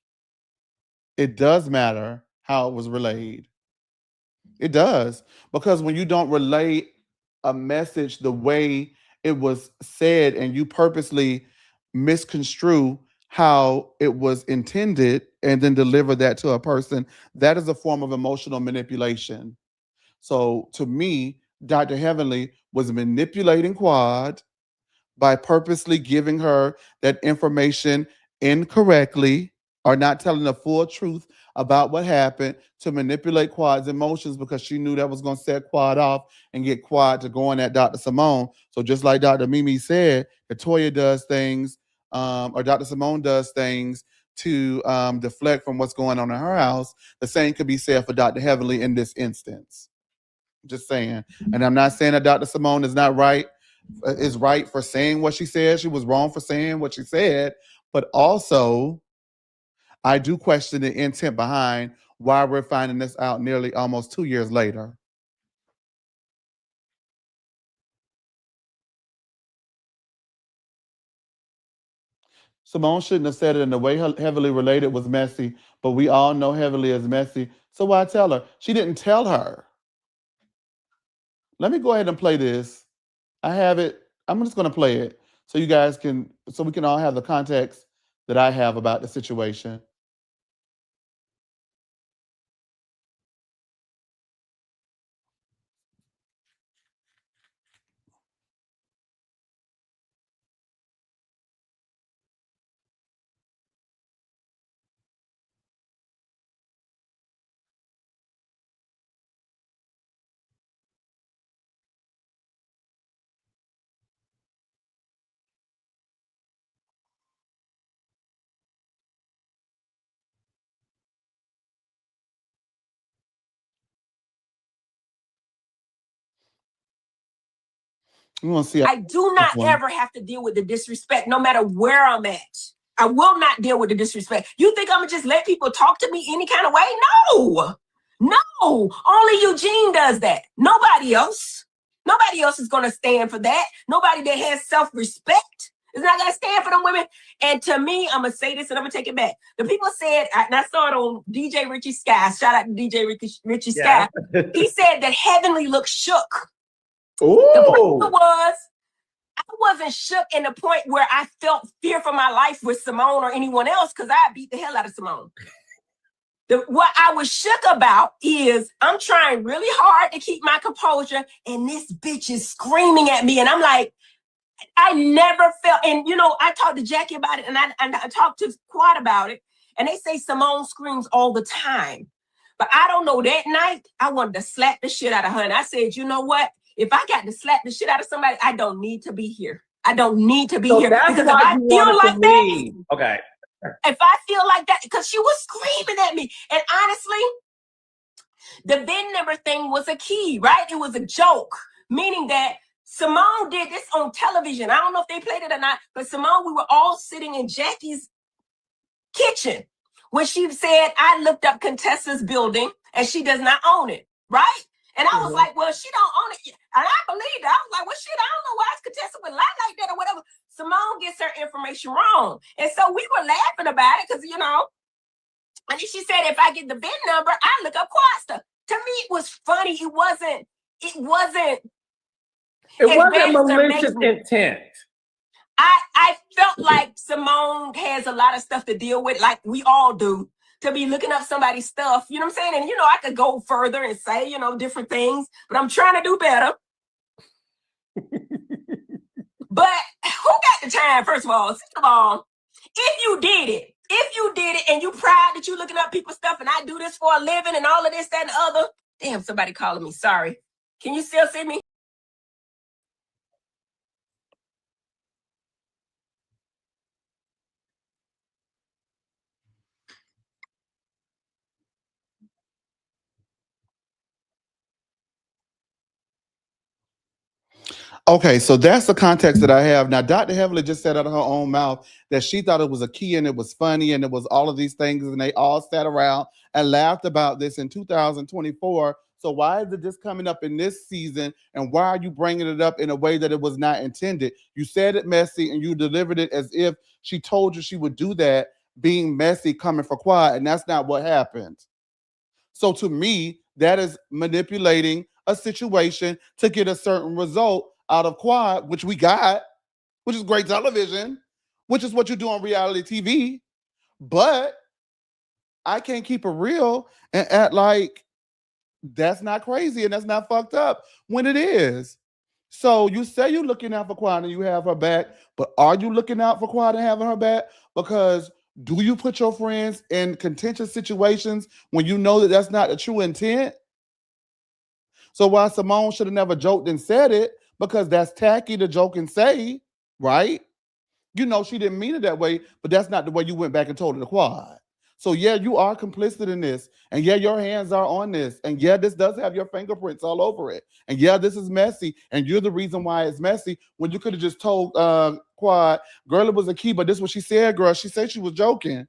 Speaker 1: it does matter how it was relayed. It does. Because when you don't relay a message the way it was said and you purposely misconstrue how it was intended and then deliver that to a person, that is a form of emotional manipulation. So to me, Dr. Heavenly was manipulating Quad by purposely giving her that information incorrectly or not telling the full truth about what happened to manipulate Quad's emotions because she knew that was going to set Quad off and get Quad to go on at Dr. Simone. So just like Dr. Mimi said, Toya does things or Dr. Simone does things to deflect from what's going on in her house, the same could be said for Dr. Heavenly in this instance. Just saying. And I'm not saying that Dr. Simone is right for saying what she said. She was wrong for saying what she said. But also, I do question the intent behind why we're finding this out nearly almost 2 years later. Simone shouldn't have said it in the way Heavily related was messy, but we all know Heavily is messy. So why tell her? She didn't tell her. Let me go ahead and play this. I have it. I'm just going to play it so you guys so we can all have the context that I have about the situation. We want to see.
Speaker 6: I do not ever have to deal with the disrespect, no matter where I'm at. I will not deal with the disrespect. You think I'm gonna just let people talk to me any kind of way? No, only Eugene does that. Nobody else. Nobody else is going to stand for that. Nobody that has self-respect is not going to stand for them women. And to me, I'm going to say this and I'm going to take it back. The people said, and I saw it on DJ Richie Sky. Shout out to DJ Richie Sky. He said that Heavenly looked shook.
Speaker 7: Ooh.
Speaker 6: The point was, I wasn't shook in the point where I felt fear for my life with Simone or anyone else because I beat the hell out of Simone. What I was shook about is I'm trying really hard to keep my composure and this bitch is screaming at me. And I'm like, I never felt, and you know, I talked to Jackie about it and I talked to Quad about it. And they say Simone screams all the time. But I don't know, that night, I wanted to slap the shit out of her. And I said, you know what? If I got to slap the shit out of somebody, I don't need to be here. I don't need to be here. Because if I feel like that,
Speaker 7: okay.
Speaker 6: If I feel like that, because she was screaming at me. And honestly, the VIN number thing was a key, right? It was a joke, meaning that Simone did this on television. I don't know if they played it or not, but Simone, we were all sitting in Jackie's kitchen when she said, I looked up Contessa's building and she does not own it, right? And I was like, well, she don't own it. And I believed it. I was like, well, shit, I don't know why Contessa would lie like that or whatever. Simone gets her information wrong. And so we were laughing about it because, you know, and then she said, if I get the VIN number, I look up Quasta. To me, it was funny. It wasn't
Speaker 7: malicious intent.
Speaker 6: I felt like Simone has a lot of stuff to deal with, like we all do, to be looking up somebody's stuff. You know what I'm saying? And, you know, I could go further and say, you know, different things, but I'm trying to do better. But who got the time, first of all? Second of all, if you did it and you proud that you looking up people's stuff and I do this for a living and all of this, that, and the other. Damn, somebody calling me. Sorry. Can you still see me?
Speaker 1: Okay, so that's the context that I have. Now, Dr. Heavily just said out of her own mouth that she thought it was a key and it was funny and it was all of these things, and they all sat around and laughed about this in 2024. So why is it just coming up in this season, and why are you bringing it up in a way that it was not intended? You said it messy and you delivered it as if she told you she would do that, being messy coming for Quad, and that's not what happened. So to me, that is manipulating a situation to get a certain result out of Quad, which we got, which is great television, which is what you do on reality TV. But I can't keep it real and act like that's not crazy and that's not fucked up when it is. So you say you're looking out for Quad and you have her back, but are you looking out for Quad and having her back? Because do you put your friends in contentious situations when you know that that's not the true intent? So while Simone should have never joked and said it, because that's tacky to joke and say, right? You know she didn't mean it that way, but that's not the way you went back and told it to Quad. So yeah, you are complicit in this. And yeah, your hands are on this. And yeah, this does have your fingerprints all over it. And yeah, this is messy. And you're the reason why it's messy, when you could have just told Quad, girl, it was a key, but this is what she said, girl. She said she was joking.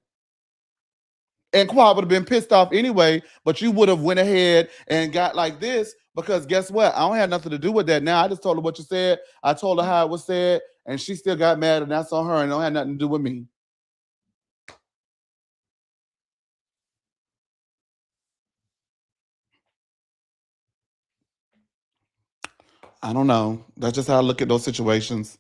Speaker 1: And Quad would have been pissed off anyway, but you would have went ahead and got like this, because guess what? I don't have nothing to do with that now. I just told her what you said. I told her how it was said, and she still got mad, and that's on her, and it don't have nothing to do with me. I don't know. That's just how I look at those situations.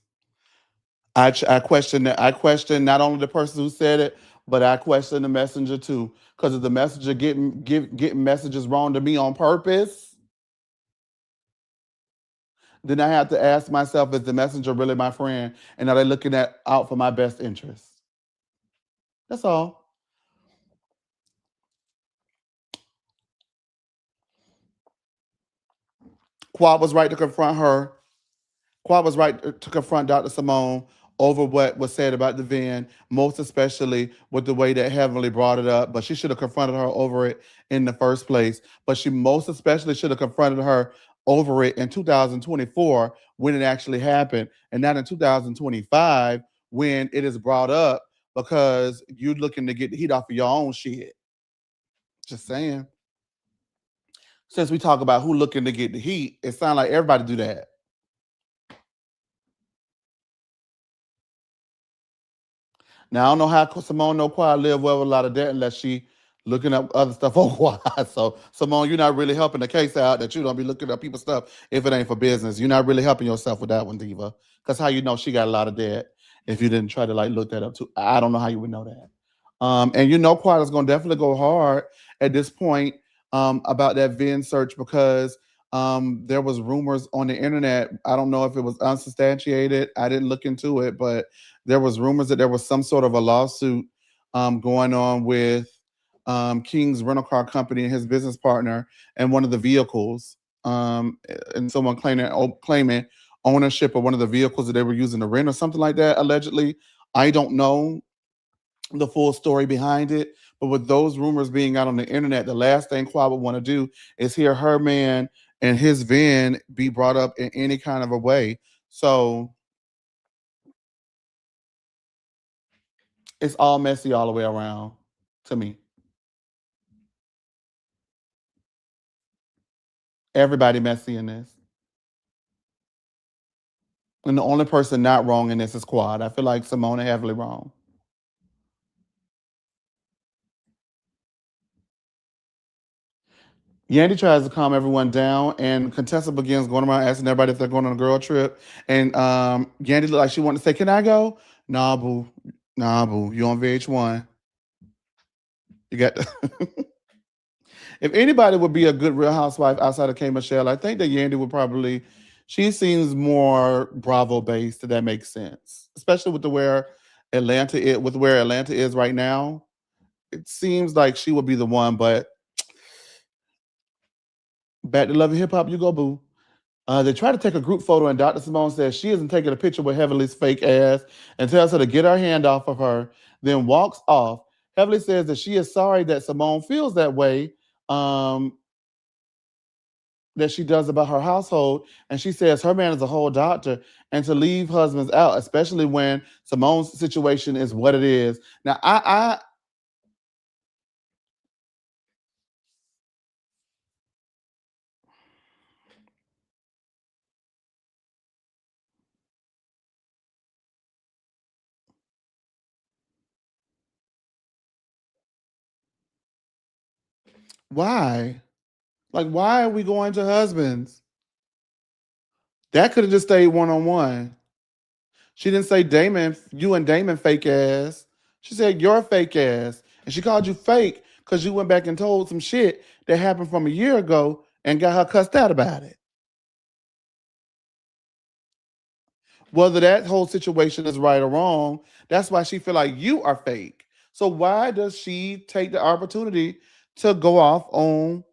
Speaker 1: I question that. I question not only the person who said it, but I question the messenger too. Because if the messenger getting messages wrong to me on purpose, then I have to ask myself, is the messenger really my friend? And are they looking out for my best interest? That's all. Quad was right to confront her. Quad was right to confront Dr. Simone over what was said about the VIN, most especially with the way that Heavenly brought it up. But she should have confronted her over it in the first place. But she most especially should have confronted her over it in 2024 when it actually happened, and not in 2025 when it is brought up because you're looking to get the heat off of your own shit. Just saying. since we talk about who looking to get the heat, it sounds like everybody do that. Now I don't know how Simone No Quad live well with a lot of debt unless she looking up other stuff on Quad. So Simone, you're not really helping the case out that you don't be looking up people's stuff if it ain't for business. You're not really helping yourself with that one, Diva. Because how you know she got a lot of debt if you didn't try to like look that up too. I don't know how you would know that. And you know Quad is gonna definitely go hard at this point about that VIN search because there was rumors on the internet. I don't know if it was unsubstantiated. I didn't look into it, but there was rumors that there was some sort of a lawsuit going on with King's rental car company and his business partner and one of the vehicles, and someone claiming ownership of one of the vehicles that they were using to rent or something like that. Allegedly, I don't know the full story behind it, but with those rumors being out on the internet, the last thing Quad would want to do is hear her man and his VIN be brought up in any kind of a way. So it's all messy all the way around to me. Everybody messy in this. And the only person not wrong in this is Quad. I feel like Simone heavily wrong. Yandy tries to calm everyone down, and Contessa begins going around asking everybody if they're going on a girl trip. And Yandy looked like she wanted to say, "Can I go?" Nah, boo. Nah, boo. You on VH1. You got If anybody would be a good Real Housewife outside of K. Michelle, I think that Yandy would probably. She seems more Bravo based. If that makes sense, especially with where Atlanta is right now. It seems like she would be the one. But back to Love and Hip Hop, you go, boo. They try to take a group photo, and Dr. Simone says she isn't taking a picture with Heavenly's fake ass and tells her to get her hand off of her, then walks off. Heavenly says that she is sorry that Simone feels that way, that she does about her household. And she says her man is a whole doctor and to leave husbands out, especially when Simone's situation is what it is. Now, why? Like, why are we going to husbands? That could have just stayed one-on-one. She didn't say Damon, you and Damon fake ass. She said your fake ass. And she called you fake because you went back and told some shit that happened from a year ago and got her cussed out about it. Whether that whole situation is right or wrong, that's why she feel like you are fake. So why does she take the opportunity to go off on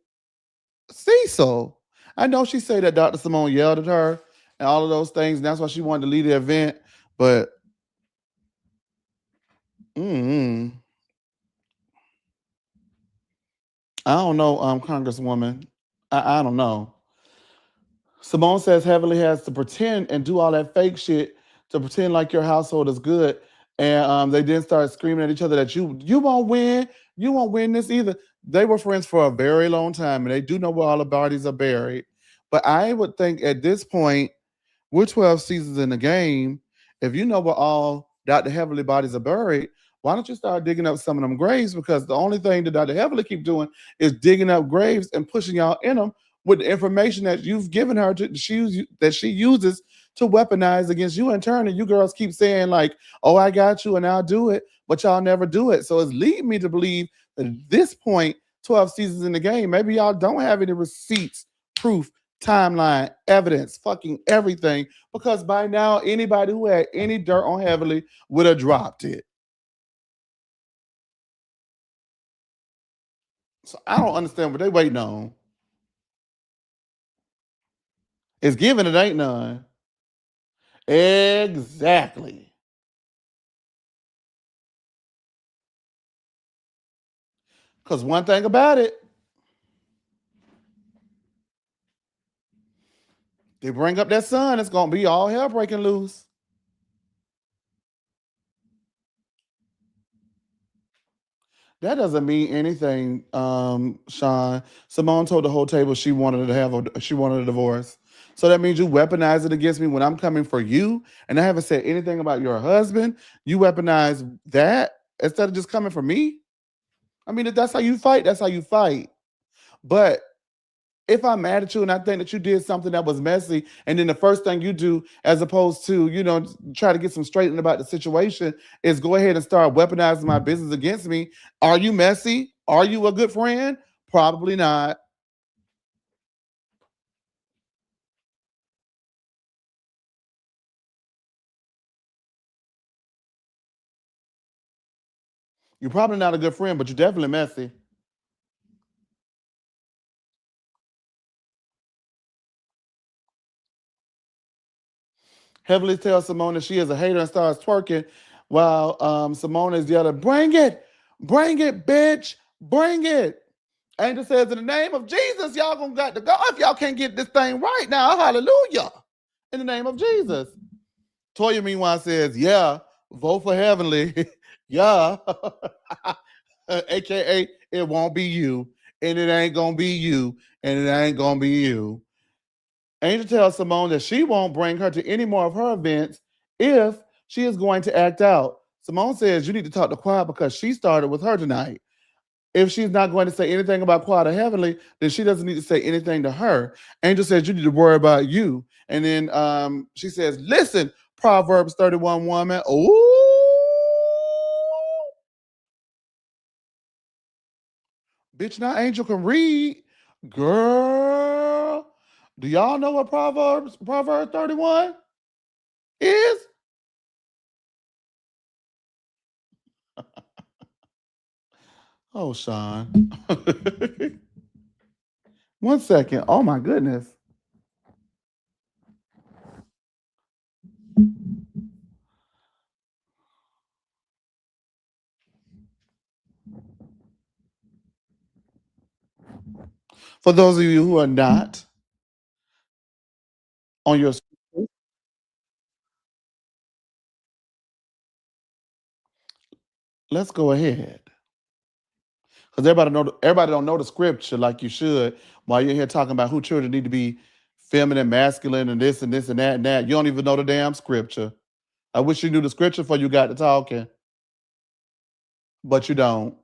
Speaker 1: Cecil? I know she said that Dr. Simone yelled at her and all of those things, and that's why she wanted to leave the event. But I don't know, Congresswoman. I don't know. Simone says Heavenly has to pretend and do all that fake shit to pretend like your household is good. And they then start screaming at each other that you won't win. You won't win this either. They were friends for a very long time, and they do know where all the bodies are buried. But I would think at this point, we're 12 seasons in the game. If you know where all Dr. Heavenly bodies are buried, why don't you start digging up some of them graves? Because the only thing that Dr. Heavenly keep doing is digging up graves and pushing y'all in them with the information that you've given her that she uses to weaponize against you in turn. And you girls keep saying like, "Oh, I got you and I'll do it," but y'all never do it. So it's leading me to believe that at this point, 12 seasons in the game, maybe y'all don't have any receipts, proof, timeline, evidence, fucking everything. Because by now, anybody who had any dirt on Heavenly would have dropped it. So I don't understand what they waiting on. It's given, it ain't none. Exactly. Because one thing about it, they bring up that son, it's going to be all hell breaking loose. That doesn't mean anything, Sean. Simone told the whole table she wanted a divorce. So that means you weaponize it against me when I'm coming for you, and I haven't said anything about your husband. You weaponize that instead of just coming for me. I mean, if that's how you fight, that's how you fight. But if I'm mad at you and I think that you did something that was messy, and then the first thing you do, as opposed to, try to get some straightening about the situation, is go ahead and start weaponizing my business against me. Are you messy? Are you a good friend? Probably not. You're probably not a good friend, but you're definitely messy. Heavily tells Simone that she is a hater and starts twerking while Simone is yelling, bring it, bitch, bring it. Angel says, in the name of Jesus, y'all gonna got to go if y'all can't get this thing right now. Hallelujah. In the name of Jesus. Toya, meanwhile, says, yeah, vote for Heavenly. Yeah. AKA, it won't be you. And it ain't gonna be you. And it ain't gonna be you. Angel tells Simone that she won't bring her to any more of her events if she is going to act out. Simone says you need to talk to Quiet because she started with her tonight. If she's not going to say anything about Quiet or Heavenly, then she doesn't need to say anything to her. Angel says you need to worry about you. And then she says, listen, Proverbs 31 woman. Ooh. Bitch, now Angel can read. Girl. Do y'all know what Proverbs 31 is? Oh, Sean. 1 second. Oh my goodness. For those of you who are not on your screen, let's go ahead. Because everybody don't know the scripture like you should while you're here talking about who children need to be feminine, masculine, and this and this and that and that. You don't even know the damn scripture. I wish you knew the scripture before you got to talking, but you don't.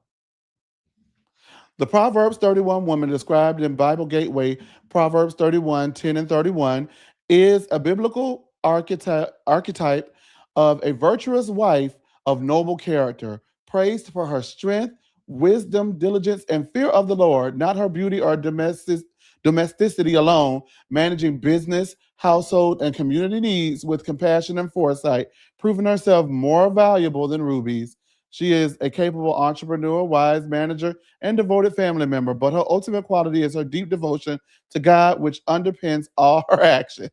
Speaker 1: The Proverbs 31 woman described in Bible Gateway, Proverbs 31, 10 and 31, is a biblical archetype of a virtuous wife of noble character, praised for her strength, wisdom, diligence, and fear of the Lord, not her beauty or domesticity alone, managing business, household, and community needs with compassion and foresight, proving herself more valuable than rubies. She is a capable entrepreneur, wise manager, and devoted family member, but her ultimate quality is her deep devotion to God, which underpins all her actions.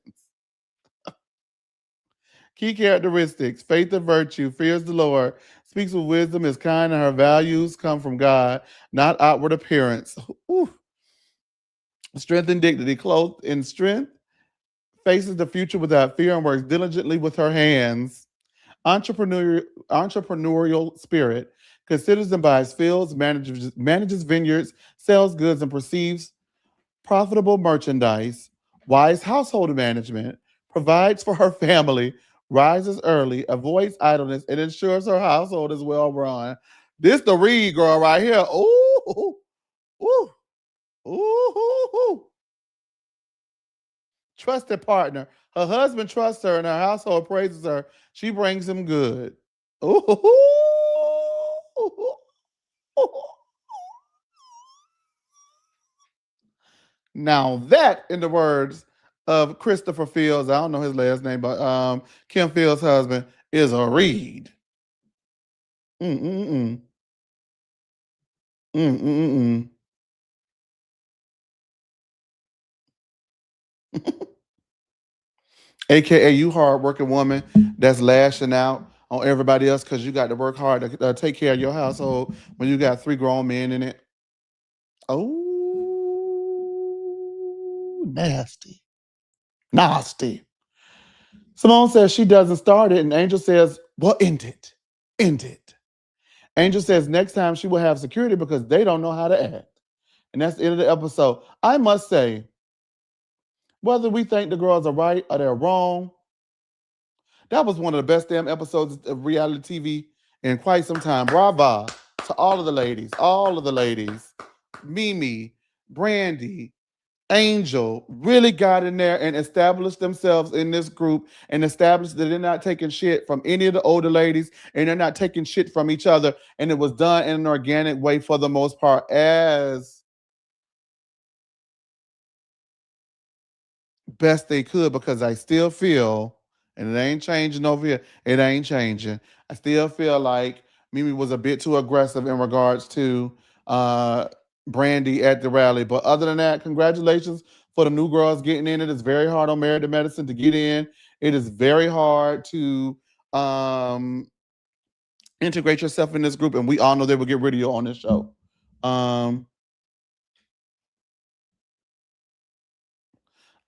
Speaker 1: Key characteristics: faith and virtue, fears the Lord, speaks with wisdom, is kind, and her values come from God, not outward appearance. Ooh. Strength and dignity, clothed in strength, faces the future without fear, and works diligently with her hands. Entrepreneurial spirit, considers and buys fields, manages vineyards, sells goods, and perceives profitable merchandise. Wise household management, provides for her family, rises early, avoids idleness, and ensures her household is well run. This the read girl right here. Ooh, ooh, ooh. Trusted partner. Her husband trusts her and her household praises her. She brings him good. Ooh. Now that, in the words of Christopher Fields, I don't know his last name, but Kim Fields' husband, is a read. Mm-mm-mm. Mm-mm-mm. AKA you hardworking woman that's lashing out on everybody else because you got to work hard to take care of your household when you got 3 grown men in it. Oh, nasty. Nasty. Simone says she doesn't start it, and Angel says, well, end it. End it. Angel says next time she will have security because they don't know how to act. And that's the end of the episode. I must say, whether we think the girls are right or they're wrong, that was one of the best damn episodes of reality TV in quite some time. Bravo to all of the ladies, all of the ladies. Mimi, Brandy, Angel really got in there and established themselves in this group and established that they're not taking shit from any of the older ladies and they're not taking shit from each other. And it was done in an organic way for the most part, as best they could, because I still feel, and it ain't changing over here, it ain't changing. I still feel like Mimi was a bit too aggressive in regards to uh Brandy at the rally. But other than that, congratulations for the new girls getting in. It is very hard on Married to Medicine to get in. It is very hard to integrate yourself in this group, and we all know they will get rid of you on this show. Um,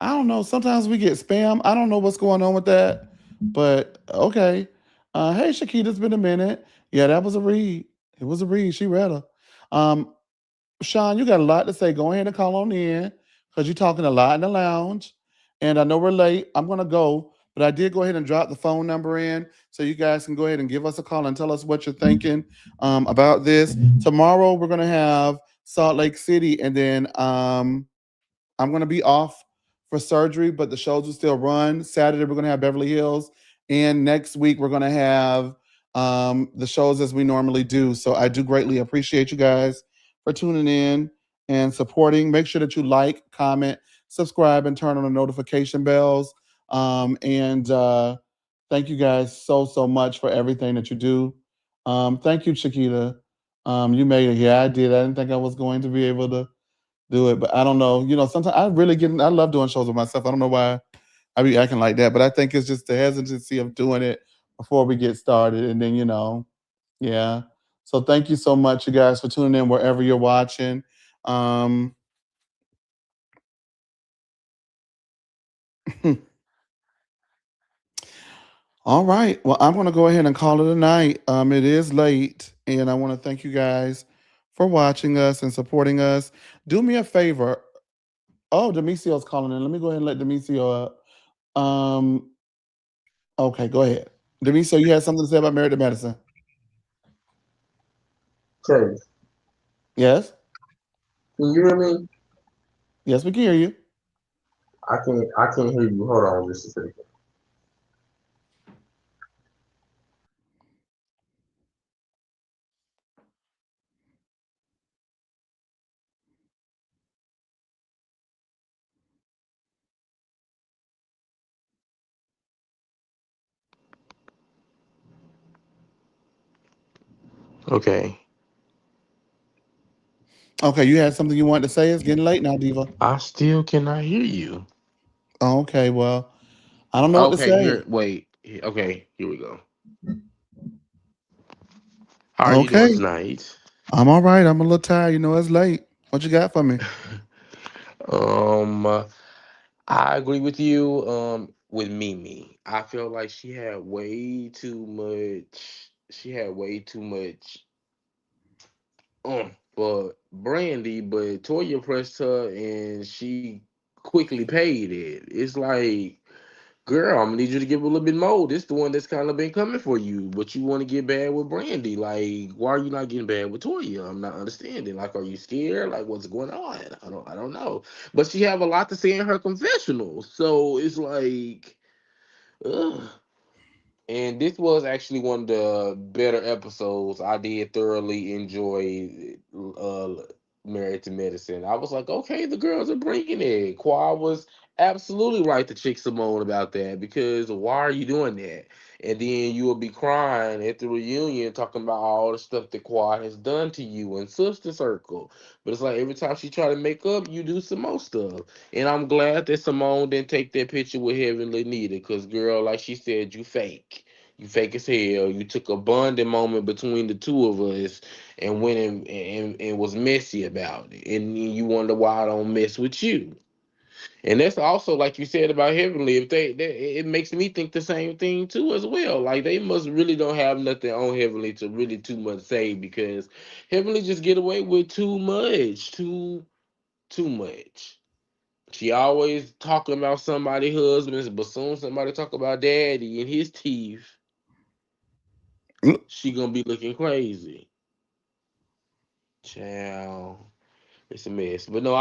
Speaker 1: I don't know. Sometimes we get spam. I don't know what's going on with that, but okay. Hey, Shakita, it's been a minute. Yeah, that was a read. It was a read. She read her. Um, Sean, you got a lot to say. Go ahead and call on in because you're talking a lot in the lounge. And I know we're late. I'm going to go, but I did go ahead and drop the phone number in so you guys can go ahead and give us a call and tell us what you're thinking about this. Tomorrow, we're going to have Salt Lake City, and then I'm going to be off for surgery, but the shows will still run. Saturday, we're going to have Beverly Hills. And next week, we're going to have the shows as we normally do. So I do greatly appreciate you guys for tuning in and supporting. Make sure that you like, comment, subscribe, and turn on the notification bells. And thank you guys so much for everything that you do. Thank you, Chiquita. You made it. Yeah, I did. I didn't think I was going to be able to do it. But I don't know. Sometimes I love doing shows with myself. I don't know why I be acting like that, but I think it's just the hesitancy of doing it before we get started. And then, yeah. So thank you so much, you guys, for tuning in wherever you're watching. All right. Well, I'm going to go ahead and call it a night. It is late, and I want to thank you guys for watching us and supporting us. Do me a favor. Oh, Demicio's calling in. Let me go ahead and let Demicio up. Okay, go ahead. Demicio, you had something to say about Married to Medicine?
Speaker 8: Chase,
Speaker 1: Yes?
Speaker 8: can you hear me?
Speaker 1: Yes, we can hear you.
Speaker 8: I can't hear you. Hold on just a second. Okay.
Speaker 1: Okay, you had something you wanted to say? It's getting late now, Diva.
Speaker 8: I still cannot hear you.
Speaker 1: Oh, okay, well, I don't know what to
Speaker 8: Okay,
Speaker 1: say.
Speaker 8: here wait. Okay, here we go. How are you doing
Speaker 1: Okay,
Speaker 8: tonight?
Speaker 1: I'm all right. I'm a little tired. It's late. What you got for me?
Speaker 8: um I agree with you with Mimi. I feel like she had way too much for Brandy, but Toya pressed her and she quickly paid it. It's like, girl, I'm gonna need you to give a little bit more. This the one that's kind of been coming for you, but you want to get bad with Brandy. Like, why are you not getting bad with Toya? I'm not understanding. Like, are you scared? Like, what's going on? I don't know. But she have a lot to say in her confessional, so it's like, ugh. And this was actually one of the better episodes. I did thoroughly enjoy Married to Medicine. I was like, okay, the girls are bringing it. Qua was absolutely right to chick Simone about that, because why are you doing that? And then you will be crying at the reunion talking about all the stuff that Qua has done to you and Sister Circle. But it's like every time she try to make up, you do some more stuff. And I'm glad that Simone didn't take that picture with Heavenly Nita, because, girl, like she said, you fake. You fake as hell. You took a bonding moment between the two of us and went and was messy about it. And you wonder why I don't mess with you. And that's also like you said about Heavenly. If it makes me think the same thing too as well. Like they must really don't have nothing on Heavenly to really too much say because Heavenly just get away with too much, too much. She always talking about somebody husbands, but soon somebody talk about daddy and his teeth, she gonna be looking crazy. Child. It's a mess, but no,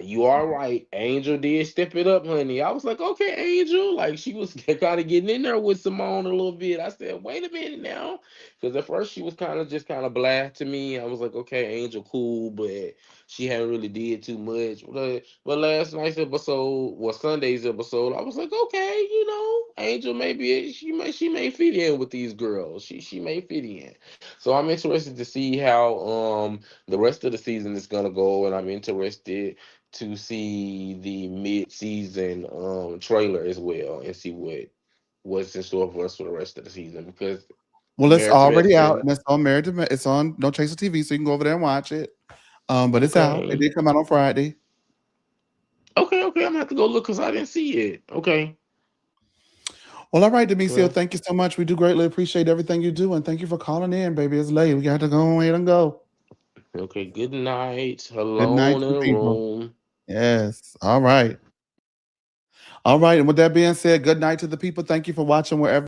Speaker 8: you are right. Angel did step it up, honey. I was like, okay, Angel. Like she was kind of getting in there with Simone a little bit. I said, wait a minute now, because at first she was kind of blah to me. I was like, okay, Angel, cool, but she hadn't really did too much. But last night's episode, well, Sunday's episode, I was like, okay, Angel maybe she may fit in with these girls. She may fit in. So I'm interested to see how the rest of the season is gonna go, and I'm interested to see the mid-season trailer as well and see what's in store for us for the rest of the season because
Speaker 1: Well, it's
Speaker 8: Married to
Speaker 1: already out
Speaker 8: Medicine.
Speaker 1: and it's on it's on No Chaser TV, so you can go over there and watch it. But it's out. It
Speaker 8: Okay,
Speaker 1: did come out on Friday.
Speaker 8: okay, I'm gonna have to go look because I didn't see it. Okay,
Speaker 1: Well, all right, Demisio,
Speaker 8: well,
Speaker 1: thank you so much. We do greatly appreciate everything you do, and thank you for calling in, baby. It's late. We got to go ahead and go.
Speaker 8: okay. Good night.
Speaker 1: Good night
Speaker 8: Alone
Speaker 1: to
Speaker 8: in
Speaker 1: the
Speaker 8: a
Speaker 1: people.
Speaker 8: room.
Speaker 1: Yes. All right. All right. And with that being said, good night to the people. Thank you for watching wherever.